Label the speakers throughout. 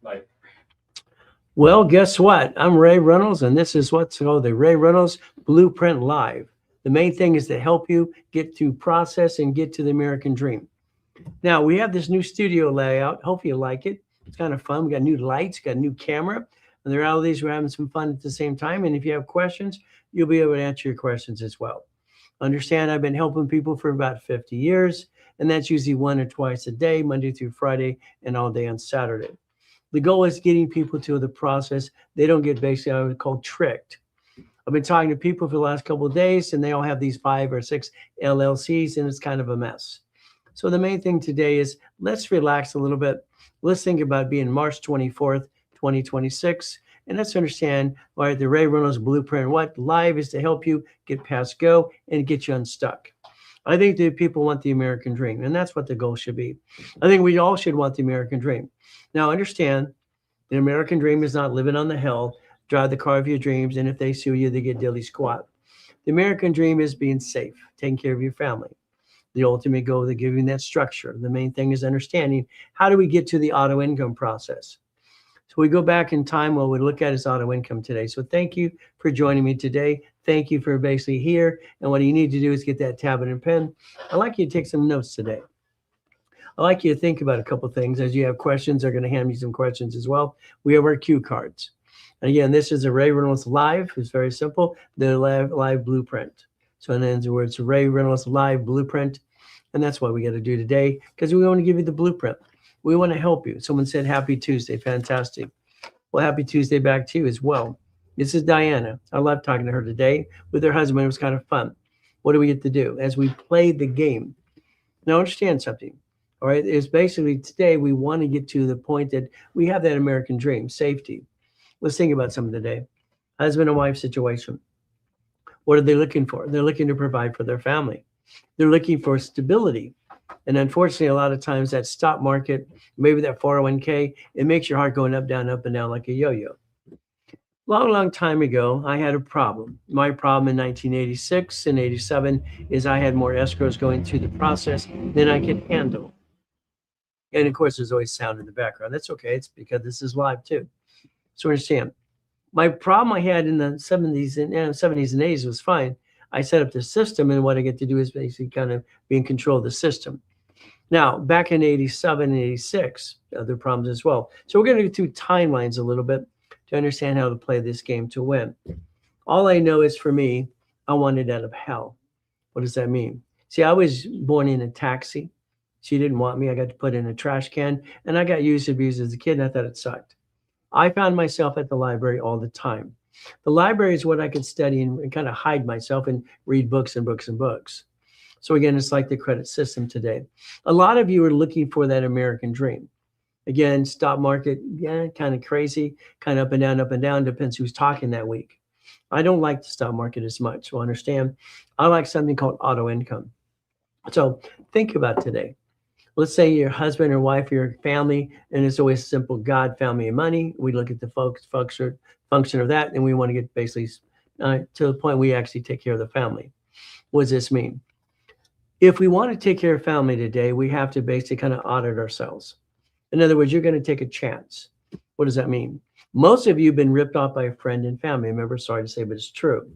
Speaker 1: Like,
Speaker 2: Well, guess what? I'm Ray Reynolds, and this is what's called the Ray Reynolds Blueprint Live. The main thing is to help you get through process and get to the American dream. Now, we have this new studio layout. Hope you like it. It's kind of fun. We got new lights, got a new camera. And the reality is we're having some fun at the same time. And if you have questions, you'll be able to answer your questions as well. Understand I've been helping people for about 50 years, and that's usually one or twice a day, Monday through Friday, and all day on Saturday. The goal is getting people to the process. They don't get basically, I would call tricked. I've been talking to people for the last couple of days, and they all have these 5 or 6 LLCs, and it's kind of a mess. So the main thing today is let's relax a little bit. Let's think about being March 24th, 2026. And let's understand why the Ray Reynolds Blueprint, what live is to help you get past go and get you unstuck. I think that people want the American dream, and that's what the goal should be. I think we all should want the American dream. Now, understand the American dream is not living on the hill, drive the car of your dreams, and if they sue you, they get dilly squat. The American dream is being safe, taking care of your family. The ultimate goal of giving that structure. The main thing is understanding how do we get to the auto income process. So we go back in time. What we look at is auto income today. So thank you for joining me today. Thank you for basically here. And what you need to do is get that tablet and pen. I'd like you to take some notes today. I'd like you to think about a couple of things. As you have questions, they're going to hand me some questions as well. We have our cue cards. And again, this is a Ray Reynolds Live. It's very simple. The live blueprint. So in other words, Ray Reynolds Live Blueprint. And that's what we got to do today because we want to give you the blueprint. We want to help you. Someone said happy Tuesday. Fantastic. Well, happy Tuesday back to you as well. This is Diana. I love talking to her today with her husband. It was kind of fun. What do we get to do as we play the game? Now, understand something. All right. It's basically today we want to get to the point that we have that American dream, safety. Let's think about something today. Husband and wife situation. What are they looking for? They're looking to provide for their family. They're looking for stability. And unfortunately, a lot of times that stock market, maybe that 401k, it makes your heart going up and down like a yo-yo. Long time ago, I had a problem. My problem in 1986 and 87 is I had more escrows going through the process than I could handle. And of course, there's always sound in the background. That's okay. It's because this is live too. So understand, my problem I had in the 70s and 80s was fine. I set up the system, and what I get to do is basically kind of be in control of the system. Now, back in 87 and 86, other problems as well. So we're going to go through timelines a little bit to understand how to play this game to win. All I know is for me, I wanted out of hell. What does that mean? See, I was born in a taxi. She didn't want me. I got to put in a trash can, and I got used and abused as a kid, and I thought it sucked. I found myself at the library all the time. The library is what I could study and kind of hide myself and read books and books and books. So again, it's like the credit system today. A lot of you are looking for that American dream. Again, stock market, yeah, kind of crazy, kind of up and down, depends who's talking that week. I don't like the stock market as much. So understand, I like something called auto income. So think about today. Let's say your husband or wife, your family, and it's always simple: God, family, and money. We look at the function of that, and we want to get basically to the point we actually take care of the family. What does this mean? If we want to take care of family today, we have to basically kind of audit ourselves. In other words, you're going to take a chance. What does that mean? Most of you have been ripped off by a friend and family member. Sorry to say, but it's true.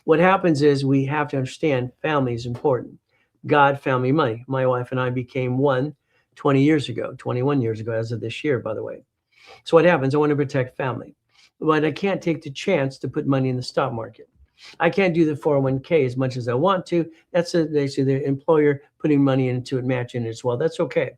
Speaker 2: What happens is we have to understand family is important. God, family, money. My wife and I became one 20 years ago, 21 years ago, as of this year, by the way. So what happens? I want to protect family, but I can't take the chance to put money in the stock market. I can't do the 401k as much as I want to. That's basically the employer putting money into it, matching it as well. That's okay.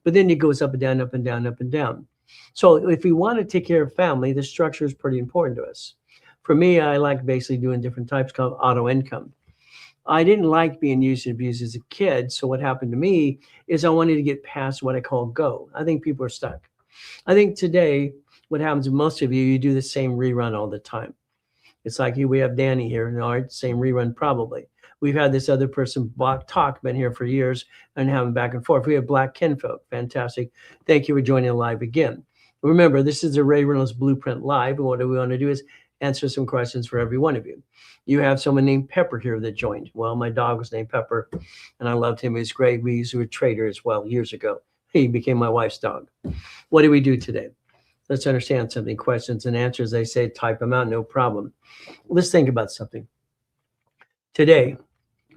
Speaker 2: But then it goes up and down, up and down, up and down. So if we want to take care of family, the structure is pretty important to us. For me, I like basically doing different types called auto income. I didn't like being used and abused as a kid. So what happened to me is I wanted to get past what I call go. I think people are stuck. I think today, what happens to most of you, you do the same rerun all the time. It's like we have Danny here, and our same rerun probably. We've had this other person, Black Talk, been here for years and having back and forth. We have Black Kinfolk. Fantastic. Thank you for joining live again. Remember, this is a Ray Reynolds Blueprint Live, and what we want to do is answer some questions for every one of you. You have someone named Pepper here that joined. Well, my dog was named Pepper, and I loved him. He was great. We used to be a trader as well years ago. He became my wife's dog. What do we do today? Let's understand something. Questions and answers, they say, type them out, no problem. Let's think about something. Today,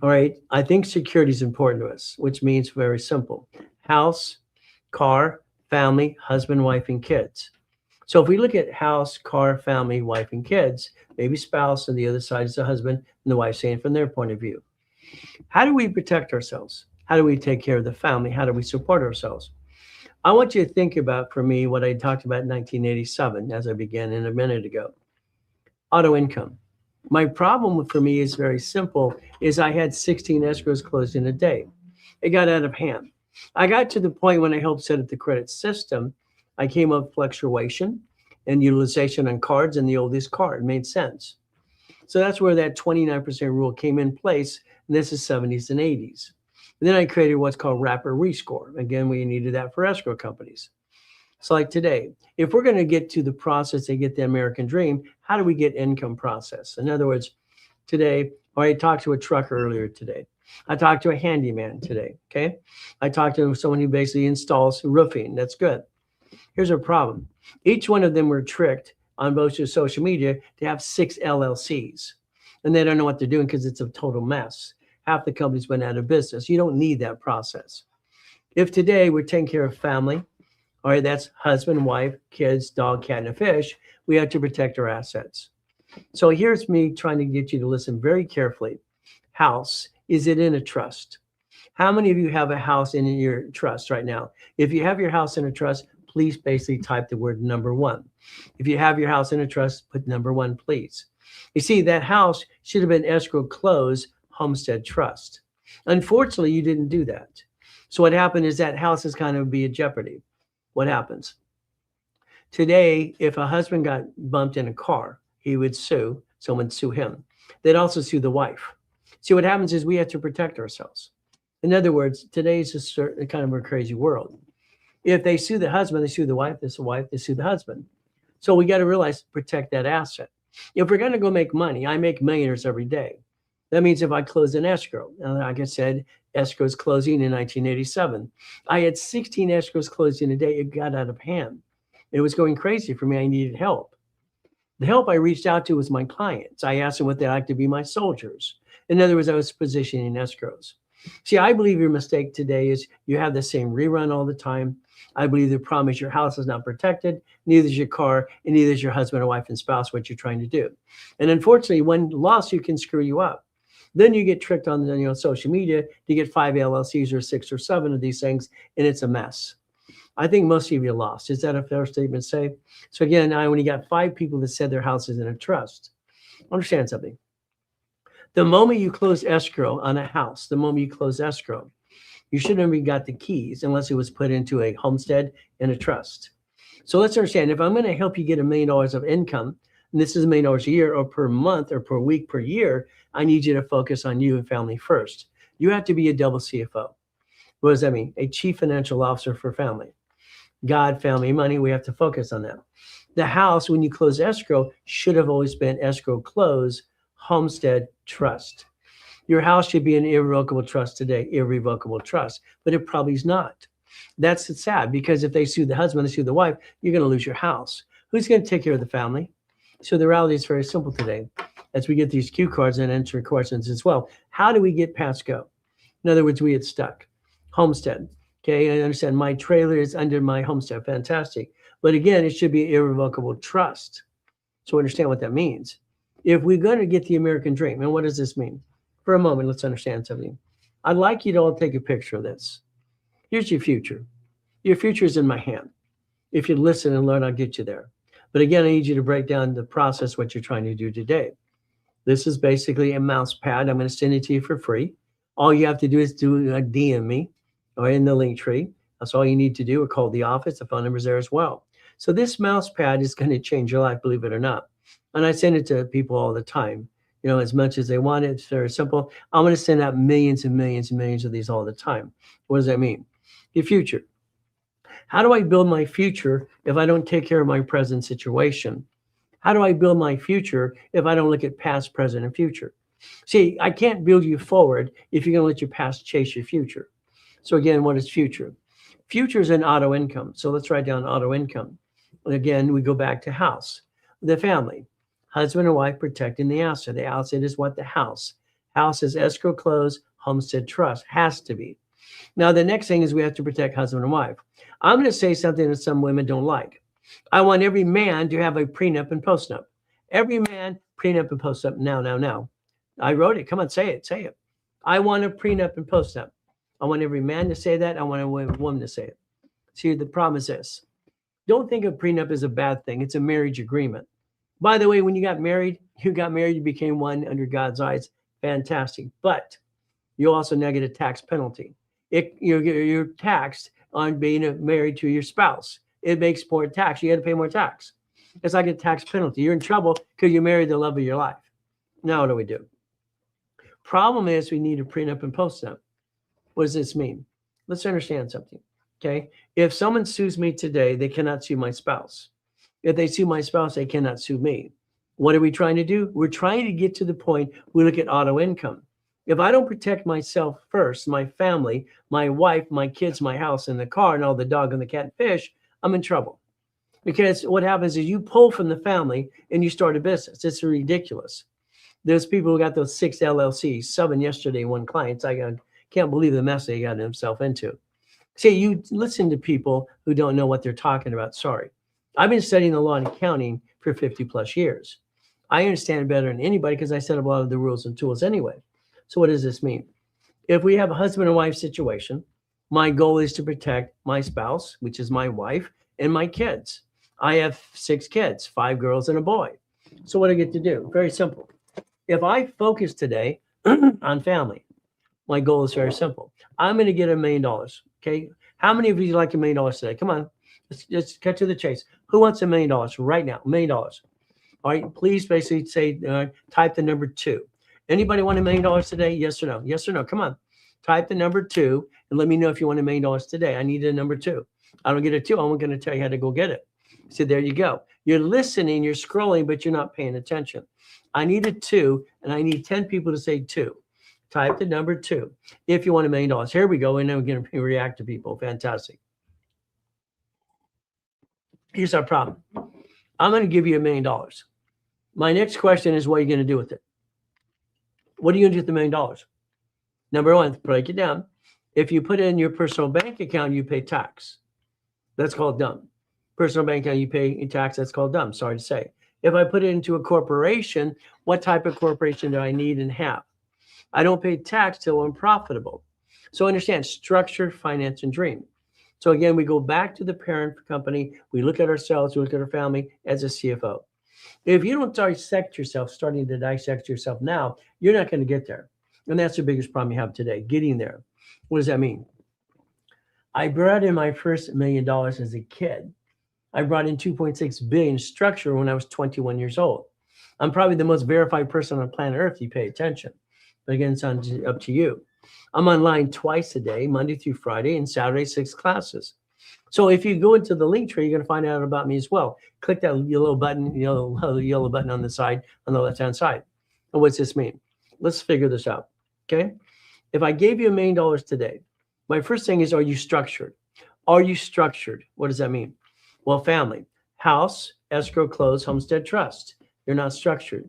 Speaker 2: all right, I think security is important to us, which means very simple: house, car, family, husband, wife, and kids. So if we look at house, car, family, wife, and kids, maybe spouse, and the other side is the husband and the wife saying from their point of view. How do we protect ourselves? How do we take care of the family? How do we support ourselves? I want you to think about, for me, what I talked about in 1987 as I began in a minute ago. Auto income. My problem for me is very simple, is I had 16 escrows closed in a day. It got out of hand. I got to the point when I helped set up the credit system, I came up with fluctuation and utilization on cards, and the oldest card made sense. So that's where that 29% rule came in place. And this is 70s and 80s. And then I created what's called rapid rescore. Again, we needed that for escrow companies. So like today, if we're going to get to the process and get the American dream, how do we get income process? In other words, today, or I talked to a trucker earlier today. I talked to a handyman today. Okay. I talked to someone who basically installs roofing. That's good. Here's our problem. Each one of them were tricked on both your social media to have 6 LLCs. And they don't know what they're doing because it's a total mess. Half the companies went out of business. You don't need that process. If today we're taking care of family, all right, that's husband, wife, kids, dog, cat, and a fish, we have to protect our assets. So here's me trying to get you to listen very carefully. House, is it in a trust? How many of you have a house in your trust right now? If you have your house in a trust, please basically type the word number 1. If you have your house in a trust, put number 1, please. You see, that house should have been escrow closed, homestead trust. Unfortunately, you didn't do that. So what happened is that house is kind of be in jeopardy. What happens? Today, if a husband got bumped in a car, he would sue, someone would sue him. They'd also sue the wife. See, what happens is we have to protect ourselves. In other words, today's a certain kind of a crazy world. If they sue the husband, they sue the wife, they sue the husband. So we got to realize, protect that asset. If we're going to go make money, I make millionaires every day. That means if I close an escrow, and like I said, escrows closing in 1987. I had 16 escrows closed in a day. It got out of hand. It was going crazy for me. I needed help. The help I reached out to was my clients. I asked them what they like to be my soldiers. In other words, I was positioning escrows. See, I believe your mistake today is you have the same rerun all the time. I believe the problem is your house is not protected, neither is your car, and neither is your husband or wife and spouse, what you're trying to do. And unfortunately, one lawsuit can screw you up. Then you get tricked on social media to get 5 LLCs or 6 or 7 of these things, and it's a mess. I think most of you lost. Is that a fair statement to say? So again, I only got 5 people that said their house is in a trust. Understand something. The moment you close escrow on a house, the moment you close escrow, you shouldn't have even got the keys unless it was put into a homestead and a trust. So let's understand, if I'm going to help you get $1 million of income, and this is $1 million a year or per month or per week, per year, I need you to focus on you and family first. You have to be a double CFO. What does that mean? A chief financial officer for family. God, family, money, we have to focus on that. The house, when you close escrow, should have always been escrow close, homestead, trust. Your house should be an irrevocable trust today, irrevocable trust, but it probably is not. That's sad, because if they sue the husband, they sue the wife, you're going to lose your house. Who's going to take care of the family? So the reality is very simple today. As we get these cue cards and answer questions as well, how do we get past go? In other words, we get stuck. Homestead. Okay, I understand my trailer is under my homestead. Fantastic. But again, it should be irrevocable trust. So understand what that means. If we're going to get the American dream, and what does this mean? For a moment, let's understand something. I'd like you to all take a picture of this. Here's your future. Your future is in my hand. If you listen and learn, I'll get you there. But again, I need you to break down the process, what you're trying to do today. This is basically a mouse pad. I'm going to send it to you for free. All you have to do is do a DM me or in the link tree. That's all you need to do, or call the office. The phone number is there as well. So this mouse pad is going to change your life, believe it or not. And I send it to people all the time, as much as they want it. It's very simple. I'm going to send out millions and millions and millions of these all the time. What does that mean? Your future. How do I build my future if I don't take care of my present situation? How do I build my future if I don't look at past, present, and future? See, I can't build you forward if you're going to let your past chase your future. So again, what is future? Future is an auto income. So let's write down auto income. Again, we go back to house, the family, husband and wife protecting the asset. The asset is what? The house. House is escrow closed, homestead trust has to be. Now, the next thing is we have to protect husband and wife. I'm going to say something that some women don't like. I want every man to have a prenup and postnup. Every man, prenup and postnup. Now. I wrote it. Come on, say it. Say it. I want a prenup and postnup. I want every man to say that. I want a woman to say it. See, the problem is this. Don't think of prenup as a bad thing. It's a marriage agreement. By the way, when you got married, you became one under God's eyes. Fantastic. But you also now get a tax penalty. You're taxed on being married to your spouse. It makes more tax. You got to pay more tax. It's like a tax penalty. You're in trouble because you married the love of your life. Now what do we do? Problem is we need a prenup and postnup. What does this mean? Let's understand something. Okay. If someone sues me today, they cannot sue my spouse. If they sue my spouse, they cannot sue me. What are we trying to do? We're trying to get to the point we look at auto income. If I don't protect myself first, my family, my wife, my kids, my house, and the car, and all the dog and the cat and fish, I'm in trouble. Because what happens is you pull from the family and you start a business. It's ridiculous. There's people who got those 6 LLCs. 7 yesterday, one client. Can't believe the mess they got himself into. See, you listen to people who don't know what they're talking about. Sorry. I've been studying the law and accounting for 50 plus years. I understand it better than anybody because I set up a lot of the rules and tools anyway. So what does this mean? If we have a husband and wife situation, my goal is to protect my spouse, which is my wife, and my kids. I have 6 kids, 5 girls and a boy. So what do I get to do? Very simple. If I focus today on family, my goal is very simple. I'm going to get $1 million. Okay. How many of you like $1 million today? Come on. Let's cut to the chase. Who wants $1 million right now? $1 million. All right. Please basically say, type the number 2. Anybody want $1 million today? Yes or no? Yes or no? Come on. Type the number 2 and let me know if you want $1 million today. I need a number 2. I don't get a 2. I'm going to tell you how to go get it. So there you go. You're listening, you're scrolling, but you're not paying attention. I need a 2 and I need 10 people to say 2. Type the number 2 if you want $1 million. Here we go. And then we're going to react to people. Fantastic. Here's our problem. I'm going to give you $1 million. My next question is, what are you going to do with it? What are you going to do with the $1 million? Number 1, break it down. If you put it in your personal bank account, you pay tax. That's called dumb. Personal bank account, you pay tax. That's called dumb. Sorry to say. If I put it into a corporation, what type of corporation do I need and have? I don't pay tax till I'm profitable. So understand structure, finance, and dream. So again, we go back to the parent company. We look at ourselves, we look at our family as a CFO. If you don't dissect yourself, starting to dissect yourself now, you're not going to get there. And that's the biggest problem you have today, getting there. What does that mean? I brought in my first $1 million as a kid. I brought in 2.6 billion structure when I was 21 years old. I'm probably the most verified person on planet Earth. You pay attention. But again, it's up to you. I'm online twice a day, Monday through Friday, and Saturday, 6 classes. So if you go into the link tree, you're going to find out about me as well. Click that yellow button, yellow button on the side, on the left-hand side. And what's this mean? Let's figure this out. Okay. If I gave you $1 million today, my first thing is, are you structured? Are you structured? What does that mean? Well, family, house, escrow, closed, homestead, trust. You're not structured.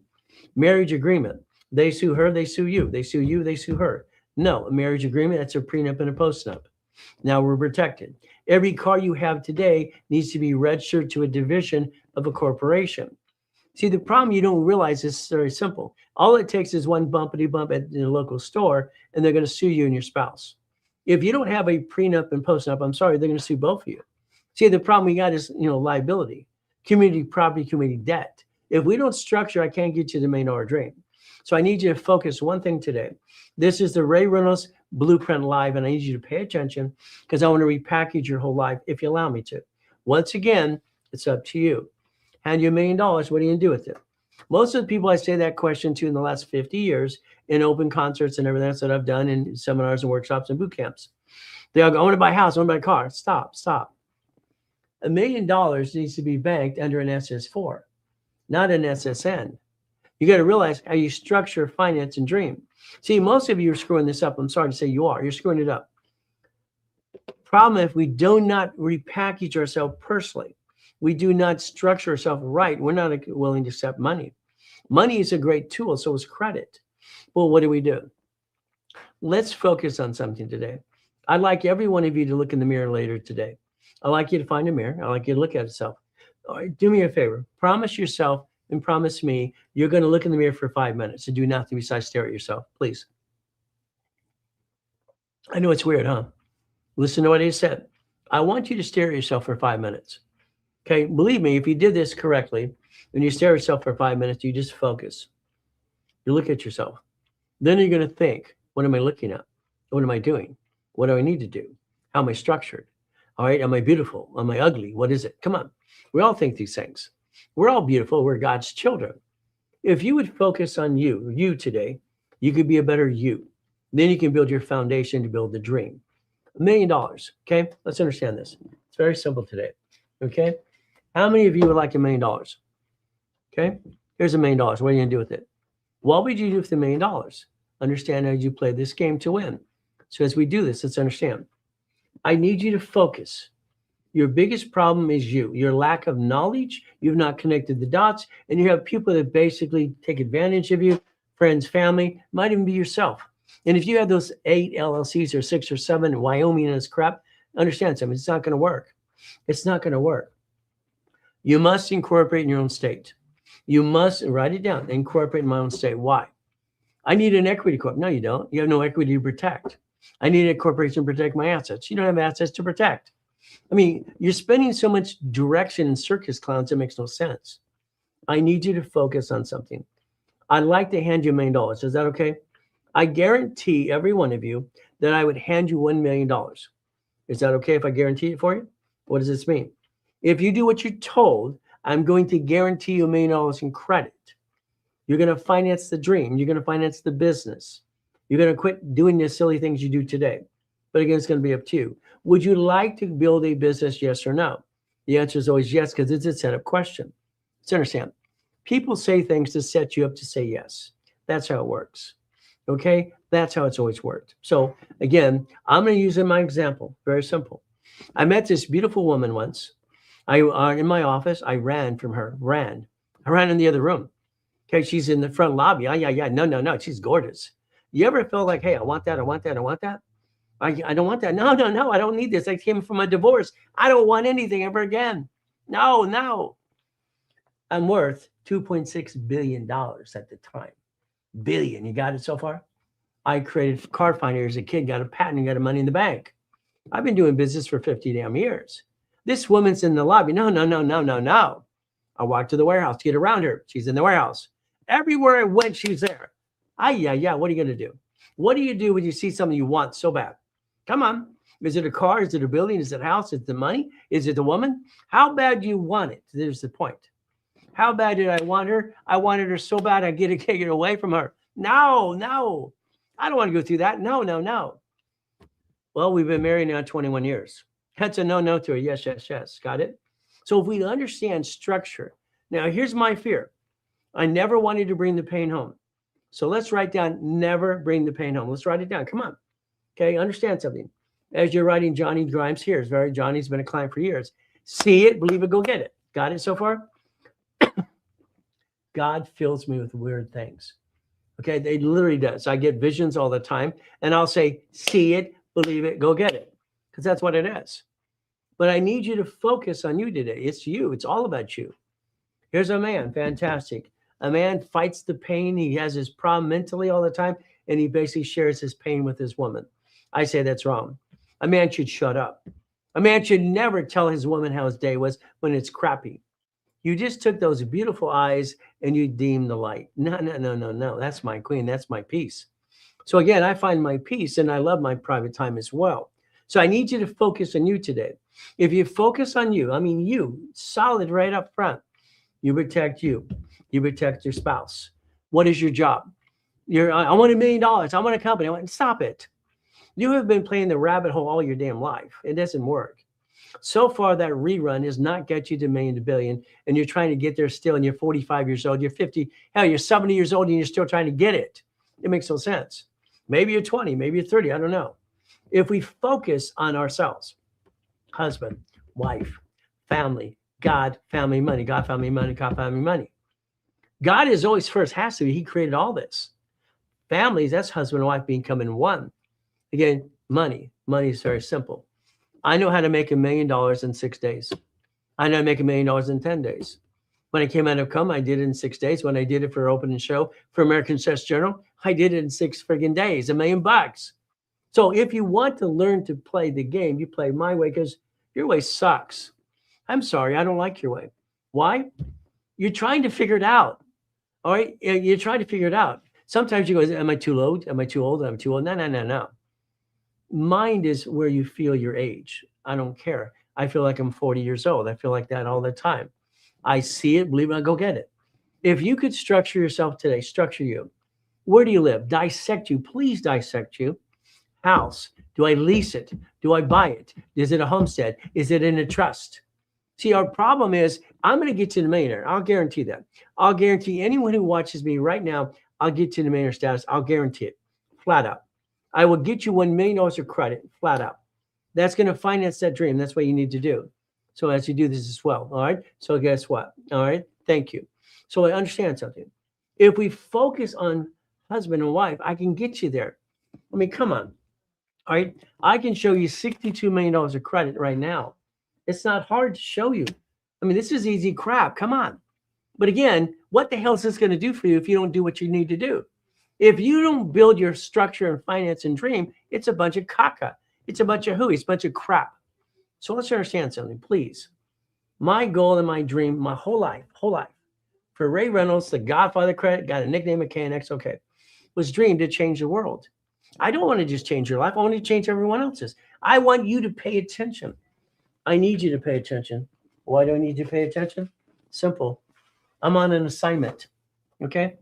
Speaker 2: Marriage agreement. They sue her, they sue you. They sue you, they sue her. No, a marriage agreement, that's a prenup and a postnup. Now we're protected. Every car you have today needs to be registered to a division of a corporation. See, the problem you don't realize is very simple. All it takes is one bumpity bump at the local store, and they're going to sue you and your spouse. If you don't have a prenup and postnup, I'm sorry, they're going to sue both of you. See, the problem we got is, liability, community property, community debt. If we don't structure, I can't get you the $1 million dream. So I need you to focus one thing today. This is the Ray Reynolds Blueprint Live, and I need you to pay attention because I want to repackage your whole life if you allow me to. Once again, it's up to you. Hand you $1 million, what are you going to do with it? Most of the people I say that question to in the last 50 years in open concerts and everything else that I've done in seminars and workshops and boot camps, they all go, I want to buy a house, I want to buy a car. Stop. $1 million needs to be banked under an SS4, not an SSN. You got to realize how you structure, finance, and dream. See, most of you are screwing this up. I'm sorry to say you are. You're screwing it up. Problem if we do not repackage ourselves personally. We do not structure ourselves right. We're not willing to accept money. Money is a great tool, so is credit. Well, what do? Let's focus on something today. I'd like every one of you to look in the mirror later today. I'd like you to find a mirror. I'd like you to look at yourself. All right, do me a favor. Promise yourself and promise me you're going to look in the mirror for 5 minutes and do nothing besides stare at yourself, please. I know it's weird, huh? Listen to what he said. I want you to stare at yourself for 5 minutes. Okay, believe me, if you did this correctly, when you stare at yourself for 5 minutes, you just focus. You look at yourself. Then you're going to think, what am I looking at? What am I doing? What do I need to do? How am I structured? All right, am I beautiful? Am I ugly? What is it? Come on. We all think these things. We're all beautiful. We're God's children. If you would focus on you today, you could be a better you. Then you can build your foundation to build the dream. $1 million. Okay, let's understand this. It's very simple today. Okay, how many of you would like $1 million? Okay, here's $1 million. What are you going to do with it? What would you do with the $1 million? Understand how you play this game to win. So as we do this, let's understand. I need you to focus. Your biggest problem is your lack of knowledge. You've not connected the dots, and you have people that basically take advantage of you, friends, family, might even be yourself. And if you have those 8 LLCs or 6 or 7 in Wyoming and this crap, understand something, it's not going to work. It's not going to work. You must incorporate in your own state. You must write it down, incorporate in my own state. Why? I need an equity corp. No, you don't. You have no equity to protect. I need a corporation to protect my assets. You don't have assets to protect. I mean, you're spending so much direction in circus clowns, it makes no sense. I need you to focus on something. I'd like to hand you $1 million. Is that okay? I guarantee every one of you that I would hand you $1 million. Is that okay if I guarantee it for you? What does this mean? If you do what you're told, I'm going to guarantee you $1 million in credit. You're going to finance the dream. You're going to finance the business. You're going to quit doing the silly things you do today. But again, it's going to be up to you. Would you like to build a business, yes or no? The answer is always yes, because it's a setup question. Let's understand. People say things to set you up to say yes. That's how it works. Okay? That's how it's always worked. So again, I'm going to use my example. Very simple. I met this beautiful woman once. In my office, I ran from her. I ran in the other room. Okay, she's in the front lobby. Yeah. No. She's gorgeous. You ever feel like, hey, I want that. I don't want that. No. I don't need this. I came from a divorce. I don't want anything ever again. No. I'm worth $2.6 billion at the time. Billion. You got it so far? I created Car Finder as a kid, got a patent, and got money in the bank. I've been doing business for 50 damn years. This woman's in the lobby. No. I walked to the warehouse to get around her. She's in the warehouse. Everywhere I went, she's there. Yeah. What are you going to do? What do you do when you see something you want so bad? Come on. Is it a car? Is it a building? Is it a house? Is it the money? Is it the woman? How bad do you want it? There's the point. How bad did I want her? I wanted her so bad I can't get away from her. No. I don't want to go through that. No. Well, we've been married now 21 years. That's a no to a yes. Got it? So if we understand structure, now here's my fear. I never wanted to bring the pain home. So let's write down, never bring the pain home. Let's write it down. Come on. Okay, understand something. As you're writing Johnny Grimes here, Johnny's been a client for years. See it, believe it, go get it. Got it so far? God fills me with weird things. Okay, they literally does. I get visions all the time, and I'll say, see it, believe it, go get it. Because that's what it is. But I need you to focus on you today. It's you. It's all about you. Here's a man, fantastic. A man fights the pain. He has his problem mentally all the time, and he basically shares his pain with his woman. I say that's wrong. A man should shut up. A man should never tell his woman how his day was when it's crappy. You just took those beautiful eyes and you deemed the light. No. That's my queen. That's my peace. So again, I find my peace, and I love my private time as well. So I need you to focus on you today. If you focus on you, I mean you, solid right up front, you protect you. You protect your spouse. What is your job? I want $1 million. I want a company. Stop it. You have been playing the rabbit hole all your damn life. It doesn't work. So far, that rerun does not get you to million to billion, and you're trying to get there still, and you're 45 years old, you're 50, hell, you're 70 years old, and you're still trying to get it. It makes no sense. Maybe you're 20, maybe you're 30, I don't know. If we focus on ourselves, husband, wife, family, God, family, money. God, family, money. God, family, money. God is always first, has to be. He created all this. Families, that's husband and wife becoming one. Again, money. Money is very simple. I know how to make $1 million in 6 days. I know how to make $1 million in 10 days. When I came out of coma, I did it in 6 days. When I did it for opening show for American Chess Journal, I did it in 6 friggin' days, $1 million. So if you want to learn to play the game, you play my way, because your way sucks. I'm sorry, I don't like your way. Why? You're trying to figure it out. All right, you're trying to figure it out. Sometimes you go, am I too old? Am I too old? I'm too old. No, no, no, no. Mind is where you feel your age. I don't care. I feel like I'm 40 years old. I feel like that all the time. I see it, believe it, I go get it. If you could structure yourself today, structure you. Where do you live? Dissect you. Please dissect you. House. Do I lease it? Do I buy it? Is it a homestead? Is it in a trust? See, our problem is I'm going to get to the millionaire. I'll guarantee that. I'll guarantee anyone who watches me right now, I'll get to the millionaire status. I'll guarantee it. Flat out. I will get you $1 million of credit. Flat out. That's going to finance that dream. That's what you need to do. So as you do this as well. All right. So guess what? All right. Thank you. So I understand something. If we focus on husband and wife, I can get you there. I mean, come on. All right. I can show you $62 million of credit right now. It's not hard to show you. I mean, this is easy crap. Come on. But again, what the hell is this going to do for you if you don't do what you need to do? If you don't build your structure and finance and dream, it's a bunch of caca. It's a bunch of hooey. It's a bunch of crap. So let's understand something, please. My goal and my dream, my whole life, for Ray Reynolds, the Godfather credit, got a nickname of KNX, okay, was dream to change the world. I don't want to just change your life. I want to change everyone else's. I want you to pay attention. I need you to pay attention. Why do I need you to pay attention? Simple. I'm on an assignment, okay?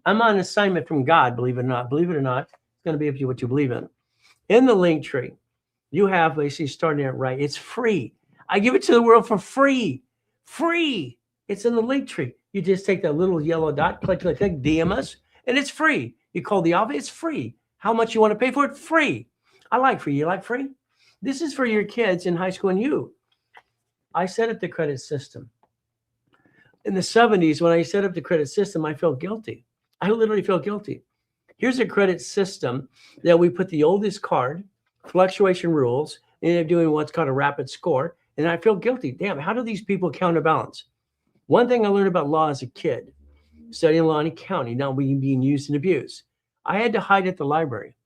Speaker 2: I'm on an assignment from God, believe it or not. Believe it or not, it's going to be up to you what you believe in. In the link tree, you have basically starting it right. It's free. I give it to the world for free. Free. It's in the link tree. You just take that little yellow dot, click, click, click, DM us, and it's free. You call the office, it's free. How much you want to pay for it? Free. I like free. You like free? This is for your kids in high school and you. I set up the credit system. In the 70s, when I set up the credit system, I felt guilty. I literally felt guilty. Here's a credit system that we put the oldest card, fluctuation rules, ended up doing what's called a rapid score. And I feel guilty. Damn, how do these people counterbalance? One thing I learned about law as a kid, studying law and accounting, not being used and abused. I had to hide at the library.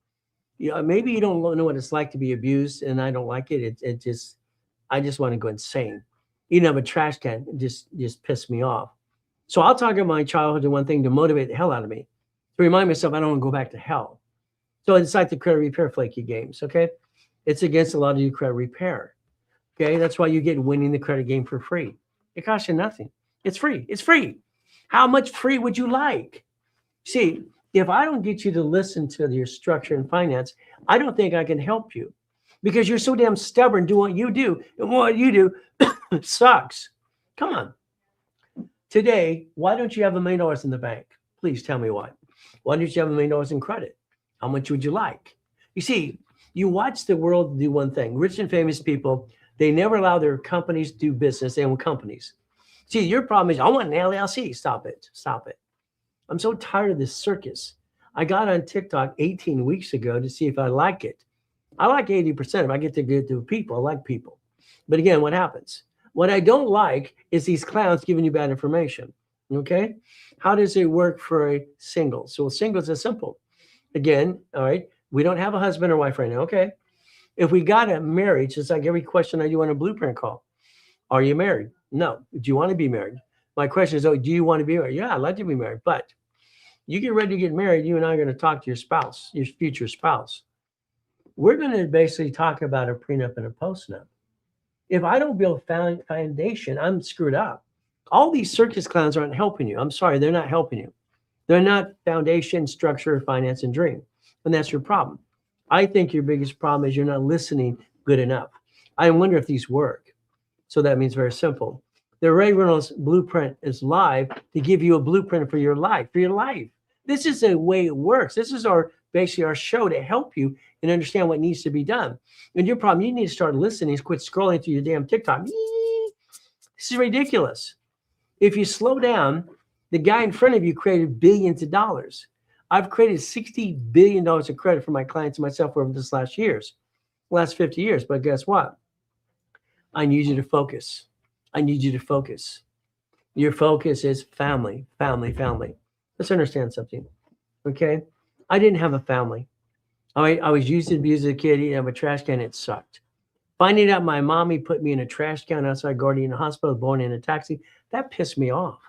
Speaker 2: You know, maybe you don't know what it's like to be abused, and I don't like it. I just want to go insane. Eating up a trash can just pissed me off. So I'll talk about my childhood and one thing to motivate the hell out of me, to remind myself I don't want to go back to hell. So it's like the credit repair flaky games, okay? It's against a lot of you credit repair, okay? That's why you get winning the credit game for free. It costs you nothing. It's free. It's free. How much free would you like? See, if I don't get you to listen to your structure and finance, I don't think I can help you because you're so damn stubborn. Do what you do, and what you do sucks. Come on. Today, why don't you have $1 million in the bank? Please tell me why. Why don't you have $1 million in credit? How much would you like? You see, you watch the world do one thing. Rich and famous people, they never allow their companies to do business. They own companies. See, your problem is, I want an LLC. Stop it. Stop it. I'm so tired of this circus. I got on TikTok 18 weeks ago to see if I like it. I like 80%. If I get to get to people, I like people. But again, what happens? What I don't like is these clowns giving you bad information. Okay? How does it work for a single? So singles is simple. Again, all right, we don't have a husband or wife right now. Okay. If we got a marriage, it's like every question I do on a blueprint call. Are you married? No. Do you want to be married? My question is, oh, do you want to be married? Yeah, I'd like to be married. But you get ready to get married, you and I are going to talk to your spouse, your future spouse. We're going to basically talk about a prenup and a postnup. If I don't build foundation, I'm screwed up. All these circus clowns aren't helping you. I'm sorry, they're not helping you. They're not foundation, structure, finance, and dream. And that's your problem. I think your biggest problem is you're not listening good enough. I wonder if these work. So that means very simple. The Ray Reynolds blueprint is live to give you a blueprint for your life, This is the way it works. This is basically our show to help you and understand what needs to be done. And your problem, you need to start listening, quit scrolling through your damn TikTok. This is ridiculous. If you slow down, the guy in front of you created billions of dollars. I've created $60 billion of credit for my clients and myself over this last 50 years. But guess what? I need you to focus. I need you to focus. Your focus is family, family, family. Let's understand something. Okay. I didn't have a family. I was used and abused as a kid, eating out of a trash can. It sucked. Finding out my mommy put me in a trash can outside Guardian Hospital, born in a taxi, that pissed me off.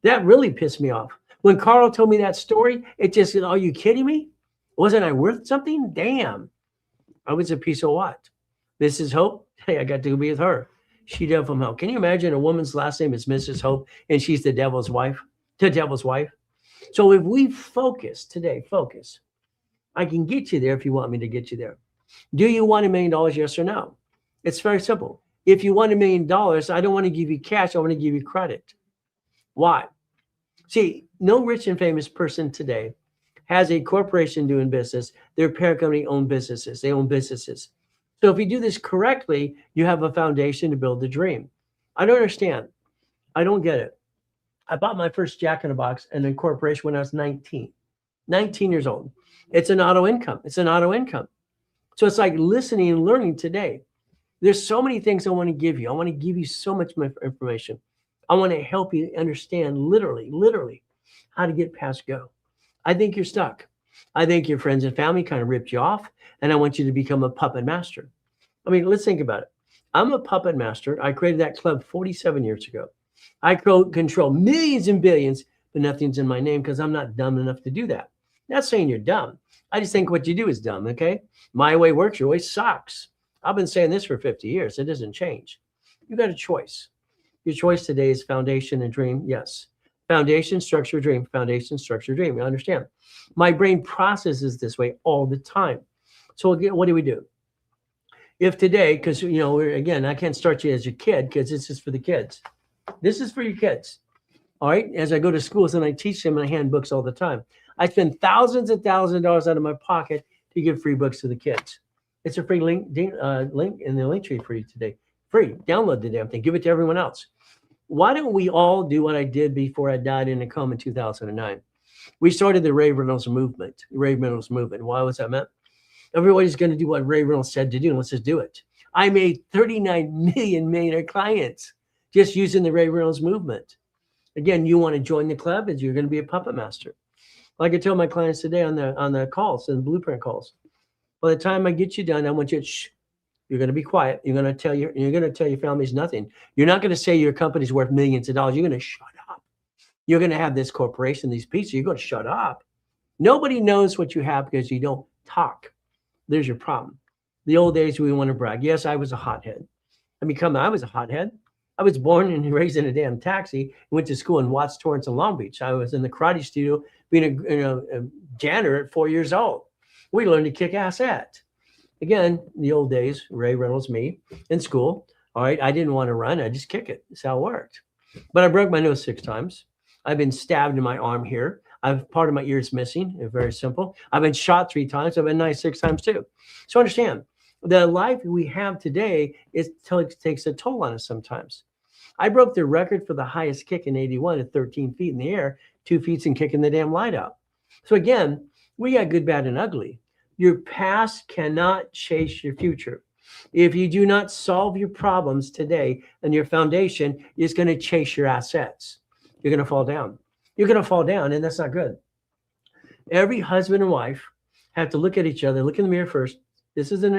Speaker 2: That really pissed me off. When Carl told me that story, it just said, are you kidding me? Wasn't I worth something? Damn. I was a piece of what? Mrs. Hope? Hey, I got to be with her. She devil from hell. Can you imagine a woman's last name is Mrs. Hope and she's the devil's wife? The devil's wife. So if we focus today, focus. I can get you there if you want me to get you there. Do you want $1 million? Yes or no? It's very simple. If you want $1 million, I don't want to give you cash. I want to give you credit. Why? See, no rich and famous person today has a corporation doing business. Their parent company own businesses. They own businesses. So if you do this correctly, you have a foundation to build the dream. I don't understand. I don't get it. I bought my first Jack in the Box and a corporation when I was 19 years old. It's an auto income. It's an auto income. So it's like listening and learning today. There's so many things I want to give you. I want to give you so much information. I want to help you understand literally how to get past go. I think you're stuck. I think your friends and family kind of ripped you off, and I want you to become a puppet master. I mean, let's think about it. I'm a puppet master. I created that club 47 years ago. I control millions and billions, but nothing's in my name because I'm not dumb enough to do that. Not saying you're dumb. I just think what you do is dumb, okay? My way works, your way sucks. I've been saying this for 50 years. It doesn't change. You got a choice. Your choice today is foundation and dream. Yes. Foundation, structure, dream. Foundation, structure, dream. You understand? My brain processes this way all the time. So again, what do we do? If today, because, again, I can't start you as your kid because this is for the kids. This is for your kids. All right. As I go to schools and I teach them, and I hand books all the time. I spend thousands and thousands of dollars out of my pocket to give free books to the kids. It's a free link in the link tree for you today. Free. Download the damn thing. Give it to everyone else. Why don't we all do what I did before I died in a coma in 2009? We started the Ray Reynolds movement. Why was that meant? Everybody's going to do what Ray Reynolds said to do. Let's just do it. I made 39 million millionaire clients just using the Ray Reynolds movement. Again, you want to join the club, and you're going to be a puppet master. Like I tell my clients today on the calls and blueprint calls. By the time I get you done, I want you to you're going to be quiet. You're going to tell your family's nothing. You're not going to say your company's worth millions of dollars. You're going to shut up. You're going to have this corporation, these pieces. You're going to shut up. Nobody knows what you have because you don't talk. There's your problem. The old days we want to brag. Yes, I was a hothead. I was a hothead. I was born and raised in a damn taxi. Went to school in Watts, Torrance, and Long Beach. I was in the karate studio being a janitor at 4 years old. We learned to kick ass at. Again, the old days, Ray Reynolds, me, in school. All right, I didn't want to run. I just kick it. That's how it worked. But I broke my nose 6 times. I've been stabbed in my arm here. Part of my ear is missing. Very simple. I've been shot 3 times. I've been knifed 6 times too. So understand, the life we have today takes a toll on us sometimes. I broke the record for the highest kick in 81 at 13 feet in the air, 2 feet and kicking the damn light out. So again, we got good, bad, and ugly. Your past cannot chase your future. If you do not solve your problems today, and your foundation is going to chase your assets, you're going to fall down. You're going to fall down, and that's not good. Every husband and wife have to look at each other, look in the mirror first. This is an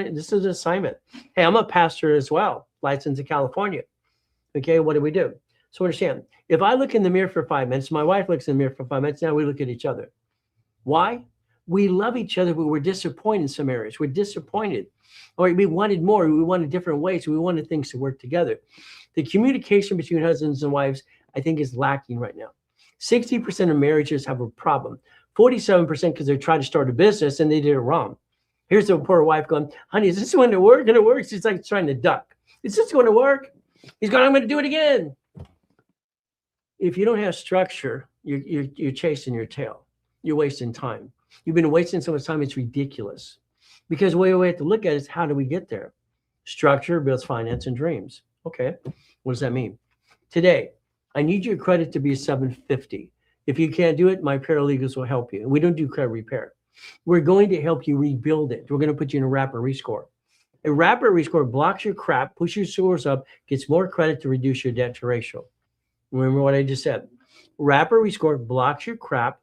Speaker 2: assignment. Hey, I'm a pastor as well, licensed in California. Okay, what do we do? So understand, if I look in the mirror for 5 minutes, my wife looks in the mirror for 5 minutes, now we look at each other. Why? We love each other, but we're disappointed in some areas. We're disappointed. Or we wanted more. We wanted different ways. We wanted things to work together. The communication between husbands and wives, I think, is lacking right now. 60% of marriages have a problem. 47% because they're trying to start a business and they did it wrong. Here's the poor wife going, honey, is this going to work? And it works. She's like trying to duck. Is this going to work? He's going, I'm going to do it again. If you don't have structure, you're chasing your tail. You're wasting time. You've been wasting so much time, it's ridiculous. Because the way we have to look at it is, how do we get there? Structure builds finance and dreams. Okay, what does that mean? Today, I need your credit to be 750. If you can't do it, my paralegals will help you. We don't do credit repair. We're going to help you rebuild it. We're going to put you in a rapid rescore. A rapid rescore blocks your crap, pushes your scores up, gets more credit to reduce your debt to ratio. Remember what I just said. Rapid rescore blocks your crap,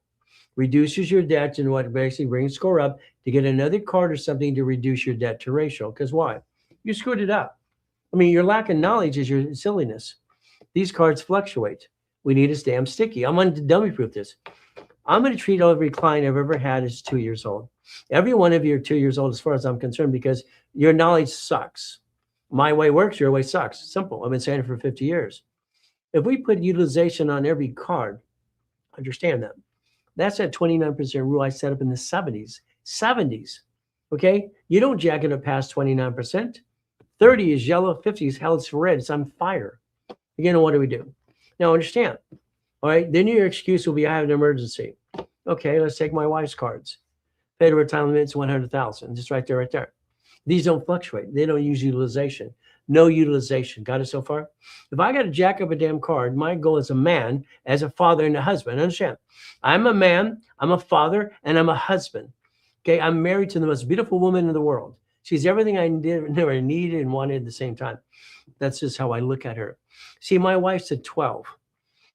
Speaker 2: reduces your debt, and what basically brings score up to get another card or something to reduce your debt to ratio. Because why? You screwed it up. I mean, your lack of knowledge is your silliness. These cards fluctuate. We need to stay sticky. I'm going to dummy proof this. I'm going to treat every client I've ever had as 2 years old. Every one of you are 2 years old as far as I'm concerned because your knowledge sucks. My way works, your way sucks. Simple. I've been saying it for 50 years. If we put utilization on every card, understand that. That's that 29% rule I set up in the 70s. 70s. Okay? You don't jack it up past 29%. 30 is yellow, 50 is hell, it's red, it's on fire. Again, what do we do? Now understand. All right, then your excuse will be I have an emergency. Okay, let's take my wife's cards. Paid her retirement limits 100,000. Just right there, right there. These don't fluctuate. They don't use utilization. No utilization. Got it so far? If I got to jack up a damn card, my goal as a man, as a father and a husband, understand? I'm a man, I'm a father, and I'm a husband. Okay, I'm married to the most beautiful woman in the world. She's everything I never needed and wanted at the same time. That's just how I look at her. See, my wife's a 12.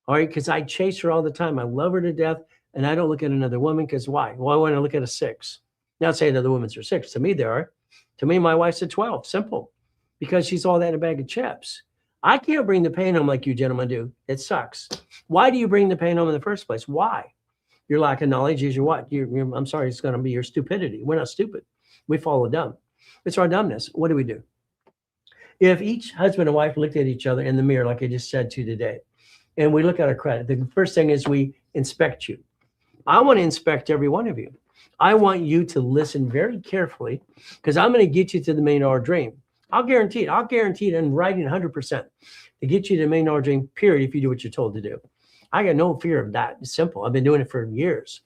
Speaker 2: All right, because I chase her all the time. I love her to death, and I don't look at another woman because why? Well, I want to look at a 6. Not saying other women's are 6. To me, they are. To me, my wife's a 12. Simple. Because she's all that in a bag of chips. I can't bring the pain home like you gentlemen do. It sucks. Why do you bring the pain home in the first place? Why? Your lack of knowledge is your what? I'm sorry, it's going to be your stupidity. We're not stupid. We follow dumb. It's our dumbness. What do we do? If each husband and wife looked at each other in the mirror, like I just said to you today, and we look at our credit, the first thing is we inspect you. I want to inspect every one of you. I want you to listen very carefully because I'm going to get you to the $1 million dream. I'll guarantee it. I'll guarantee it in writing 100% to get you to the $1 million dream, period, if you do what you're told to do. I got no fear of that. It's simple. I've been doing it for years.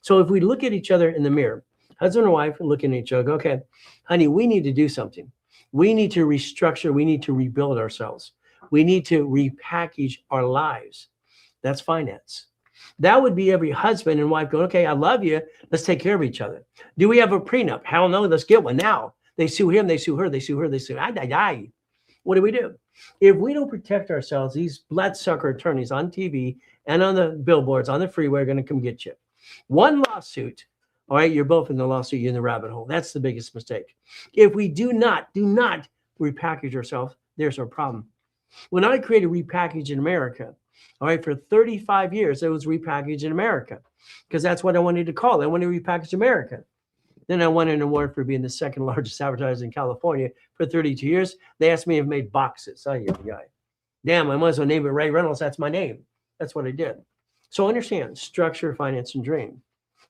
Speaker 2: So if we look at each other in the mirror, husband and wife looking at each other, go, okay, honey, we need to do something. We need to restructure. We need to rebuild ourselves. We need to repackage our lives. That's finance. That would be every husband and wife going, okay, I love you. Let's take care of each other. Do we have a prenup? Hell no, let's get one now. They sue him, they sue her, they sue her, they sue I. What do? If we don't protect ourselves, these bloodsucker attorneys on TV and on the billboards, on the freeway are going to come get you. One lawsuit, all right, you're both in the lawsuit, you're in the rabbit hole. That's the biggest mistake. If we do not repackage ourselves, there's our problem. When I created Repackage in America, all right, for 35 years, it was Repackage in America because that's what I wanted to call it. I wanted to repackage America. Then I won an award for being the second largest advertiser in California for 32 years. They asked me if I made boxes. Damn, I might as well name it Ray Reynolds. That's my name. That's what I did. So understand structure, finance, and dream.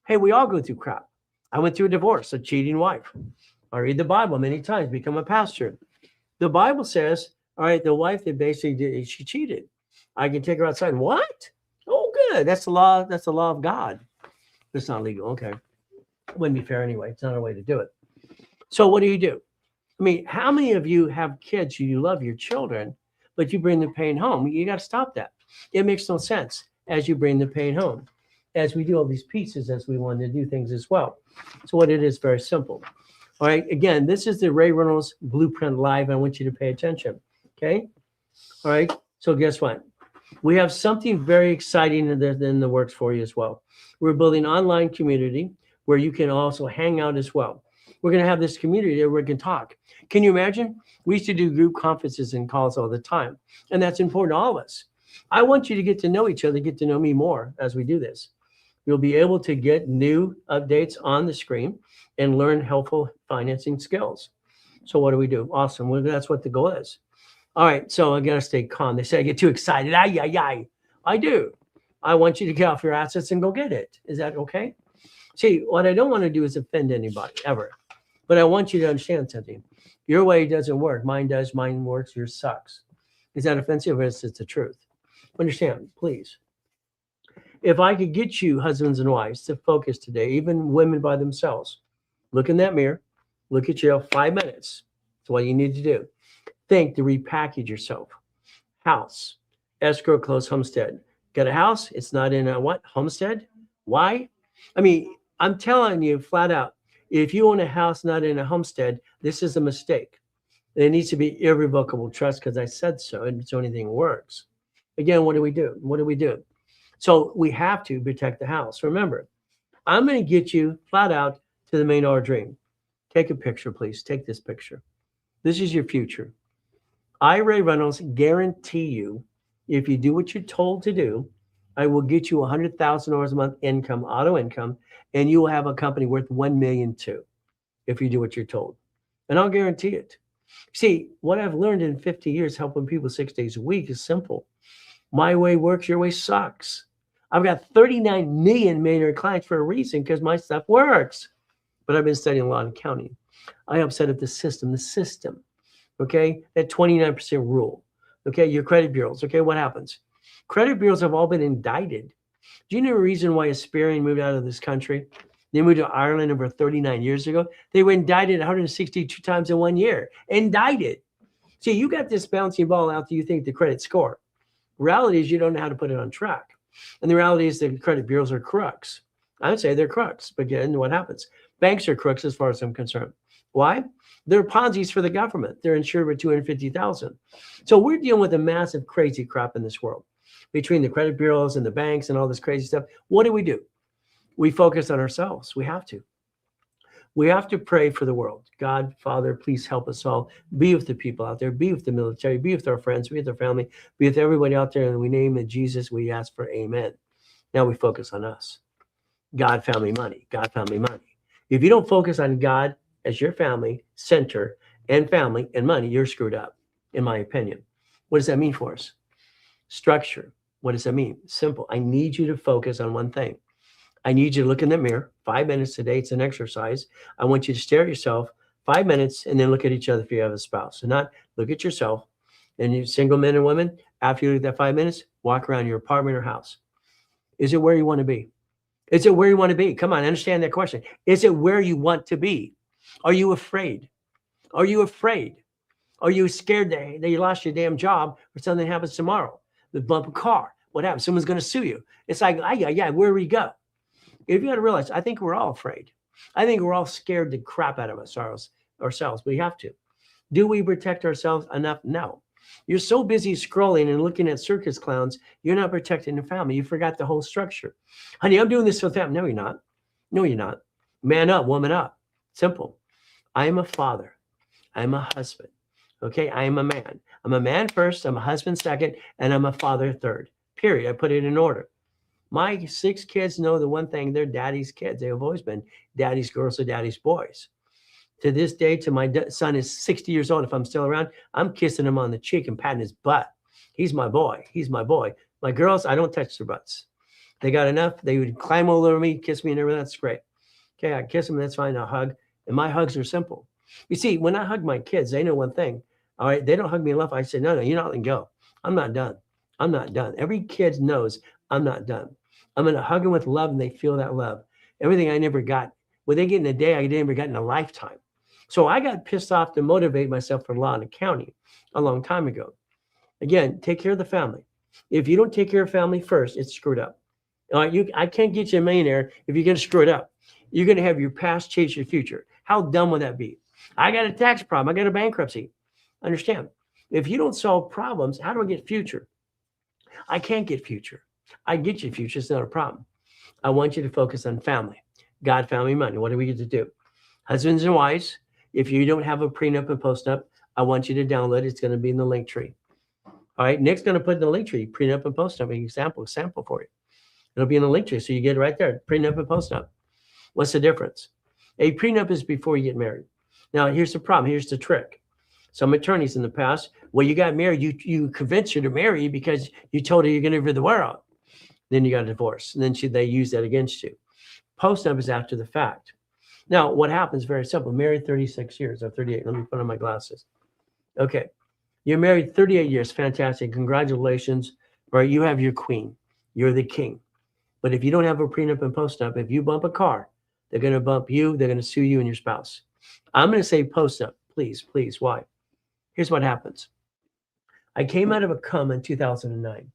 Speaker 2: Hey, we all go through crap. I went through a divorce, a cheating wife. I read the Bible many times, become a pastor. The Bible says, all right, the wife that basically did, she cheated. I can take her outside. What? Oh, good. That's the law. That's the law of God. It's not legal. Okay. Wouldn't be fair anyway. It's not a way to do it. So what do? I mean, how many of you have kids, you love your children, but you bring the pain home? You got to stop that. It makes no sense as you bring the pain home, as we do all these pieces, as we want to do things as well. So what it is, very simple. All right. Again, this is the Ray Reynolds Blueprint Live. I want you to pay attention. Okay. All right. So guess what? We have something very exciting in the works for you as well. We're building an online community where you can also hang out as well. We're going to have this community where we can talk. Can you imagine? We used to do group conferences and calls all the time, and that's important to all of us. I want you to get to know each other, get to know me more as we do this. You'll be able to get new updates on the screen and learn helpful financing skills. So what do? Awesome. Well, that's what the goal is. All right, so I got to stay calm. They say I get too excited. I do. I want you to get off your assets and go get it. Is that okay? See, what I don't want to do is offend anybody, ever. But I want you to understand something. Your way doesn't work. Mine does. Mine works. Yours sucks. Is that offensive? It's the truth. Understand, please. If I could get you, husbands and wives, to focus today, even women by themselves, look in that mirror, look at you 5 minutes. That's what you need to do. Think to repackage yourself. House, escrow, close, homestead. Got a house? It's not in a what? Homestead? Why? I mean, I'm telling you flat out, if you own a house not in a homestead, this is a mistake. It needs to be irrevocable trust because I said so, and it's the only thing that works. Again, what do we do? What do we do? So we have to protect the house. Remember, I'm going to get you flat out to the $1 million dream. Take a picture, please. Take this picture. This is your future. I, Ray Reynolds, guarantee you, if you do what you're told to do, I will get you $100,000 a month income, auto income, and you will have a company worth $1 million too, if you do what you're told. And I'll guarantee it. See, what I've learned in 50 years helping people 6 days a week is simple. My way works, your way sucks. I've got 39 million millionaire clients for a reason because my stuff works. But I've been studying law and accounting. I help set up the system, okay? That 29% rule, okay? Your credit bureaus, okay? What happens? Credit bureaus have all been indicted. Do you know the reason why Asperian moved out of this country? They moved to Ireland over 39 years ago. They were indicted 162 times in 1 year. Indicted. See, you got this bouncing ball out that you think the credit score. Reality is you don't know how to put it on track. And the reality is the credit bureaus are crooks. I would say they're crooks. But again, what happens? Banks are crooks as far as I'm concerned. Why? They're Ponzi's for the government. They're insured with $250,000. So we're dealing with a massive crazy crap in this world. Between the credit bureaus and the banks and all this crazy stuff, what do? We focus on ourselves. We have to. We have to pray for the world. God, Father, please help us all. Be with the people out there. Be with the military. Be with our friends. Be with our family. Be with everybody out there. And we name it Jesus. We ask for amen. Now we focus on us. God, family, money. God, family, money. If you don't focus on God as your family, center, and family, and money, you're screwed up, in my opinion. What does that mean for us? Structure. What does that mean? Simple. I need you to focus on one thing. I need you to look in the mirror 5 minutes a day. It's an exercise. I want you to stare at yourself 5 minutes and then look at each other if you have a spouse. So not look at yourself. And you single men and women, after you look at that 5 minutes, walk around your apartment or house. Is it where you want to be? Is it where you want to be? Come on, understand that question. Is it where you want to be? Are you afraid? Are you afraid? Are you scared that you lost your damn job or something happens tomorrow? The bump a car. What happens? Someone's going to sue you. It's like, yeah, where we go? If you got to realize, I think we're all afraid. I think we're all scared the crap out of ourselves. We have to. Do we protect ourselves enough? No. You're so busy scrolling and looking at circus clowns, you're not protecting the family. You forgot the whole structure. Honey, I'm doing this for the family. No, you're not. No, you're not. Man up, woman up. Simple. I am a father. I'm a husband. Okay, I am a man. I'm a man first, I'm a husband second, and I'm a father third. Period. I put it in order. My 6 kids know the one thing, they're daddy's kids. They have always been daddy's girls or daddy's boys. To this day, till my son is 60 years old, if I'm still around, I'm kissing him on the cheek and patting his butt. He's my boy. He's my boy. My girls, I don't touch their butts. They got enough. They would climb all over me, kiss me, and everything. That's great. Okay, I kiss them. That's fine. I'll hug. And my hugs are simple. You see, when I hug my kids, they know one thing. All right, they don't hug me enough. I say, no, you're not letting go. I'm not done. I'm not done. Every kid knows I'm not done. I'm going to hug them with love, and they feel that love. Everything I never got, what they get in a day, I never got in a lifetime. So I got pissed off to motivate myself for law and accounting a long time ago. Again, take care of the family. If you don't take care of family first, it's screwed up. All right, I can't get you a millionaire if you're going to screw it up. You're going to have your past chase your future. How dumb would that be? I got a tax problem. I got a bankruptcy. Understand? If you don't solve problems, how do I get future? I can't get future. I get you future. It's not a problem. I want you to focus on family. God, family, money. What do we get to do? Husbands and wives, if you don't have a prenup and postnup, I want you to download it. It's going to be in the link tree. All right. Nick's going to put in the link tree, prenup and postnup, an sample for you. It'll be in the link tree. So you get it right there. Prenup and postnup. What's the difference? A prenup is before you get married. Now, here's the problem. Here's the trick. Some attorneys in the past, well, you got married. You convinced her to marry you because you told her you're going to live the world. Then you got a divorce. And then they use that against you. Postnup is after the fact. Now, what happens? Very simple. Married 36 years or 38. Let me put on my glasses. Okay. You're married 38 years. Fantastic. Congratulations. Right? You have your queen. You're the king. But if you don't have a prenup and postnup, if you bump a car, they're going to bump you. They're going to sue you and your spouse. I'm going to say postnup. Please, please. Why? Here's what happens. I came out of a coma in 2009.